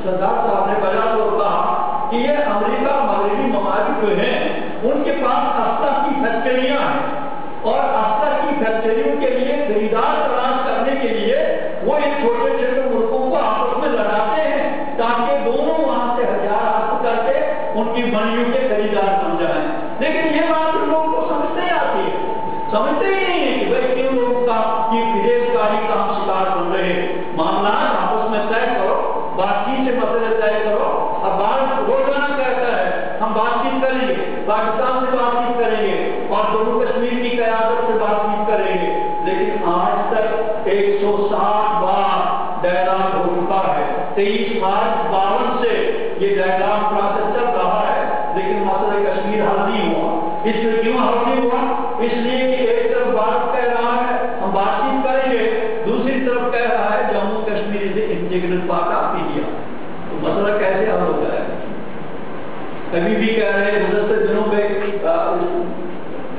سردار صاحب نے بجا طور کہا کہ یہ امریکہ مغربی ممالک جو ہیں ان کے پاس اسلحہ کی فیکٹریاں ہیں اور اسلحہ کی فیکٹریوں کے لیے خریدار تلاش کرنے کے لیے وہ ان چھوٹے چھوٹے ملکوں کو آپس میں لڑاتے ہیں تاکہ دونوں وہاں سے ہتھیار حاصل کر کے ان کی بنیوں کے خریدار بن جائیں. لیکن یہ بات ان لوگوں کو سمجھ نہیں آتی ہے، سمجھتے ہی نہیں ہے کہ بھائی کن لوگوں کا یہ فریبکاری کا ہم شکار بن رہے ہیں. معاملات آپس میں طے کرو، بات چیت سے مسئلے طے کرو. اب بات روزانہ کہتا ہے ہم بات چیت کریں گے، پاکستان سے بات چیت کریں گے اور جموں کشمیر کی قیادت سے بات چیت کریں گے. لیکن آج تک 160 بار ڈائلاگ ہو چکا ہے. 23 مارچ 52 سے یہ ڈائلاگ پروسیس چل رہا ہے لیکن مسئلہ کشمیر حل نہیں ہوا. اس میں کیوں حل نہیں ہوا؟ اس لیے کہ ایک طرف بھارت کہہ رہا ہے ہم بات چیت کریں گے، دوسری طرف کہہ رہا ہے جموں کشمیر سے انٹیگرل پارٹ آف انڈیا. تو مسئلہ کیسے حل ہوتا ہے؟ کبھی بھی کہہ رہے ہیں گزشتہ دنوں میں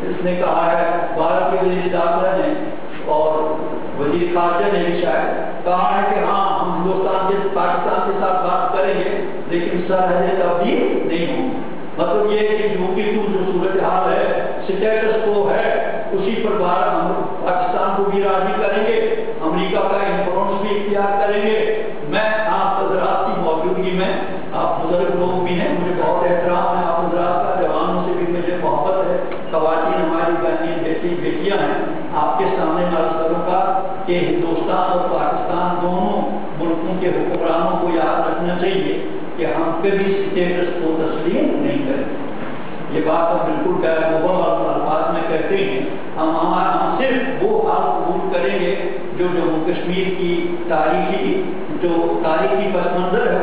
اس نے کہا ہے بھارت کے وزیر داخلہ نے اور وزیر خارجہ نے بھی شاید کہا ہے کہ ہاں ہم ہندوستان کے پاکستان کے ساتھ بات کریں گے لیکن سرحدیں تبدیل نہیں ہوں. مطلب یہ کہ جو صورتحال ہے اسٹیٹس کو ہے اسی پر پاکستان کو بھی راضی کریں گے، امریکہ کا انفلوئنس بھی اختیار کریں گے. میں آپ حضرات کی موجودگی میں، آپ بزرگ لوگ بھی ہیں، مجھے بہت احترام ہے آپ حضرات کا، جوانوں سے بھی مجھے محبت ہے، خواتین ہماری بہنیں بیٹیاں ہیں. آپ کے سامنے عرض کروں گا کہ ہندوستان اور پاکستان دونوں ملکوں کے حکمرانوں کو سمجھنا چاہیے کہ ہم کبھی اسٹیٹس کو تسلیم نہیں کریں. یہ بات ہم بالکل غیر مبالغہ الفاظ میں کہتے ہیں. ہم صرف وہ حال قبول کریں گے جو جموں کشمیر کی تاریخی پس منظر ہے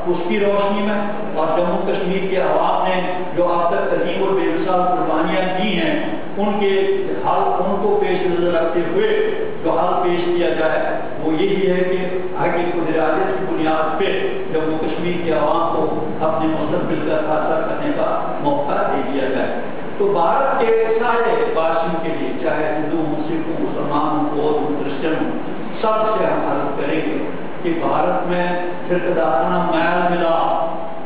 اس کی روشنی میں، اور جموں کشمیر کے عوام نے جو اب تک عظیم اور بے مثال قربانیاں دی ہیں ان کو پیش نظر رکھتے ہوئے جو حل پیش کیا جائے وہ یہی ہے کہ آگے ارادے کی بنیاد پہ جموں کشمیر کے عوام کو اپنے مستقبل کا فیصلہ کرنے کا موقع دے دیا جائے. تو بھارت کے سارے باشندوں کے لیے، چاہے ہندو ہوں، سکھ ہوں، مسلمان ہوں، بودھ ہوں، کرسچن ہوں، سب سے ہم عرض کریں گے کہ بھارت میں فرقہ میل ملا،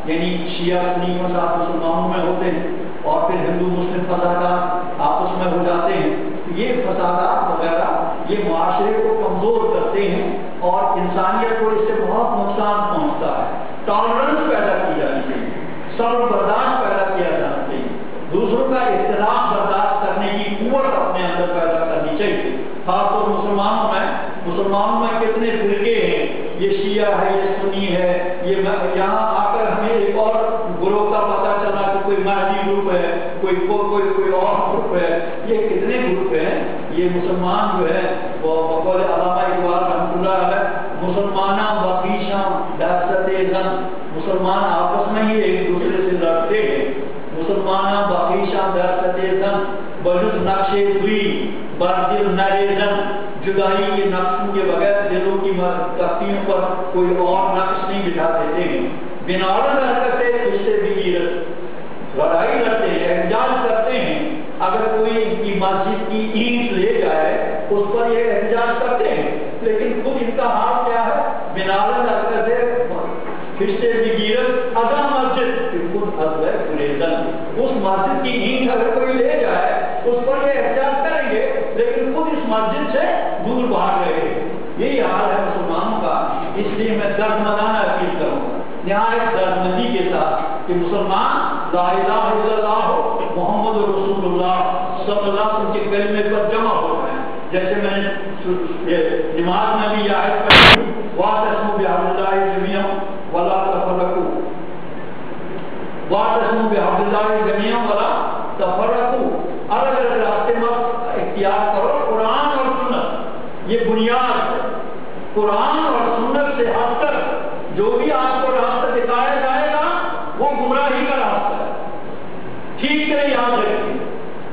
یعنی شیعہ سنی مساف مسلمانوں میں ہوتے ہیں اور پھر ہندو مسلم فسادات آپس میں ہو جاتے ہیں. یہ فسادات وغیرہ یہ معاشرے کو کمزور کرتے ہیں اور انسانیت کو اس سے بہت نقصان پہنچتا ہے. ٹالرنس پیدا کی جانی چاہیے، صبر برداشت پیدا کیا جانا چاہیے، دوسروں کا اختلاف برداشت کرنے کی قوت اپنے اندر پیدا کرنی چاہیے. خاص طور مسلمانوں میں کتنے فرقے ہیں، یہ شیعہ ہے، یہ سنی ہے، یہ یہاں آ کر ہمیں ایک اور گروہ کا پتہ چلا کہ کوئی مہدی گروپ ہے، کوئی اور گروپ ہے. یہ کتنے گروپ ہیں؟ یہ مسلمان جو ہے وہ بقول علامہ اقبال رحمۃ اللہ علیہ مسلمانہ بخیشاں دہشت زن، مسلمان آپس میں ہی ایک دوسرے سے لڑتے ہیں. مسلمانہ بخیشاں دہشت زن بجز نقشے ہوئی بردل نریزن، جدائی کے نقشوں کے بغیر دلوں کی تختیوں پر کوئی اور نقش نہیں بٹھا دیتے ہیں. بناول حرکتیں اس سے بھی لڑائی لڑتے ہیں، احتجاج کرتے ہیں. اگر کوئی ان کی مسجد کی اینٹ لے جائے اس پر یہ احتجاج کرتے ہیں، لیکن خود ان کا حال کیا ہے؟ بناول حرکتیں فرشتے بگیرت ادا مسجد خود حضرت گریزن. اس مسجد کی اینٹ اگر کوئی لے جائے اس پر یہ احتجاج کریں گے، لیکن خود اس مسجد سے دور بھاگ رہے ہیں. یہی حال ہے مسلمانوں کا. اس لیے میں درد مندانہ اپیل کروں گا نہایت دردمندی کے ساتھ کہ مسلمان لا الہ الا اللہ محمد رسول اللہ صلی اللہ علیہ وسلم کے کلمے پر جمع ہو رہے ہیں. جیسے میں نے نماز میں بھی یہ آیت پڑھی، واعتصموا بحبل اللہ جميعا ولا تفرقوا، واعتصموا بحبل اللہ جميعا ولا تفرقوا. الگ الگ راستے میں اختیار کرو. قرآن اور سنت یہ بنیاد ہے. قرآن اور سنت سے ہٹ کر جو بھی آپ کو راستہ دکھایا جائے گا وہ گمراہی کا راستہ ہے. ٹھیک سے یاد رکھیے،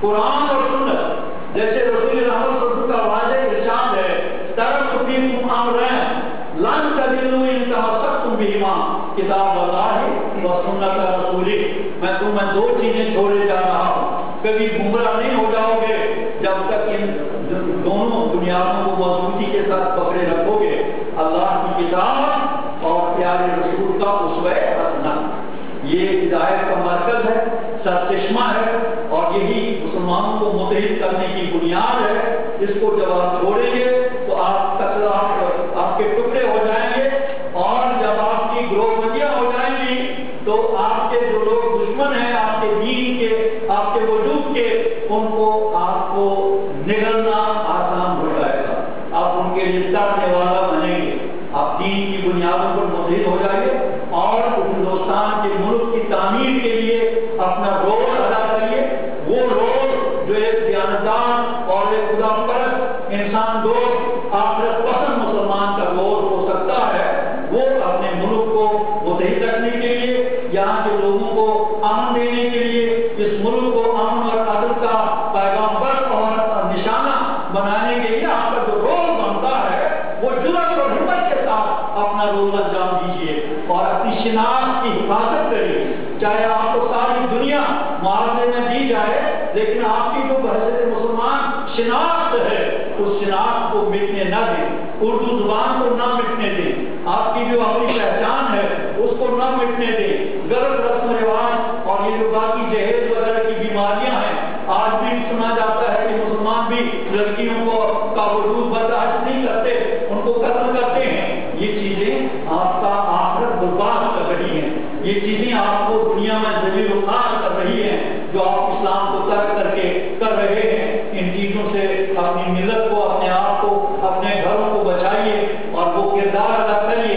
قرآن اور سنت جیسے رسول اللہ صلی اللہ علیہ وسلم کا واضح ارشاد ہے، ترکت فیکم امرین لن تضلوا ان تمسکتم بہما کتاب اللہ و سنت رسولہ. میں تمہیں دو چیزیں چھوڑے جا رہا ہوں، کبھی گمراہ نہیں ہو جاؤ گے جب تک ان دونوں بنیادوں کو مضبوطی کے ساتھ پکڑے رکھو گے، اللہ کی کتاب اور پیارے رسول کا اسوہ حسنہ. یہ ہدایت کا مرکز ہے، سرچشمہ ہے، اور یہی مسلمانوں کو متحد کرنے کی بنیاد ہے. اس کو جب آپ چھوڑیں گے تو آپ کے ٹکڑے ہو جائیں گے، اور جب آپ کی گروہ بندیاں ہو جائیں گی تو آپ کے جو لوگ دشمن ہیں آپ کے دین کے، آپ کے وجود کے، ان کو آپ کو نگلنا آسان ہو جائے گا. آپ ان کے لیے لڑنے والا بنیں گے. آپ دین کی بنیادوں پر متحد ہو جائیں گے اور ہندوستان کے ملک کی تعمیر کے لیے اپنا رول ادا کریے. وہ رول جو ایک دیانتدار اور ایک خدا پرست انسان دوست آخرت پسند مسلمان کا رول ہو سکتا ہے. وہ اپنے ملک کو متحد رکھنے کے لیے، یہاں کے لوگوں کو امن دینے کے لیے، اس ملک کو امن اور عدل کا پیغامبر اور نشانہ بنانے کے لیے آپ کا جو رول بنتا ہے وہ جرأت اور ہمت کے ساتھ اپنا رول انجام دیجیے اور اپنی شناخت کی حفاظت کریے. چاہے آپ کو ساری دنیا معاوضے میں دی جائے، لیکن آپ کی جو بحثیت مسلمان شناخت ہے اس شناخت کو مٹنے نہ دیں. اردو زبان کو نہ مٹنے دیں. آپ کی جو اپنی پہچان ہے اس کو نہ مٹنے دیں. غلط رسم و رواج اور یہ جو باقی جہیز وغیرہ کی بیماریاں ہیں، آج بھی سنا جاتا ہے کہ مسلمان بھی لڑکیوں کو کا وجود برداشت نہیں کرتے، ان کو قتل کرتے ہیں. یہ چیزیں آپ کا آخرت برباد کر رہی ہیں. یہ چیزیں آپ کو دنیا میں ذلیل و خوار کر رہی ہیں. جو آپ اسلام کو ترک کر رہے ہیں، ان چیزوں سے اپنی ملت کو، اپنے آپ کو، اپنے گھروں کو بچائیے اور وہ کردار ادا کریے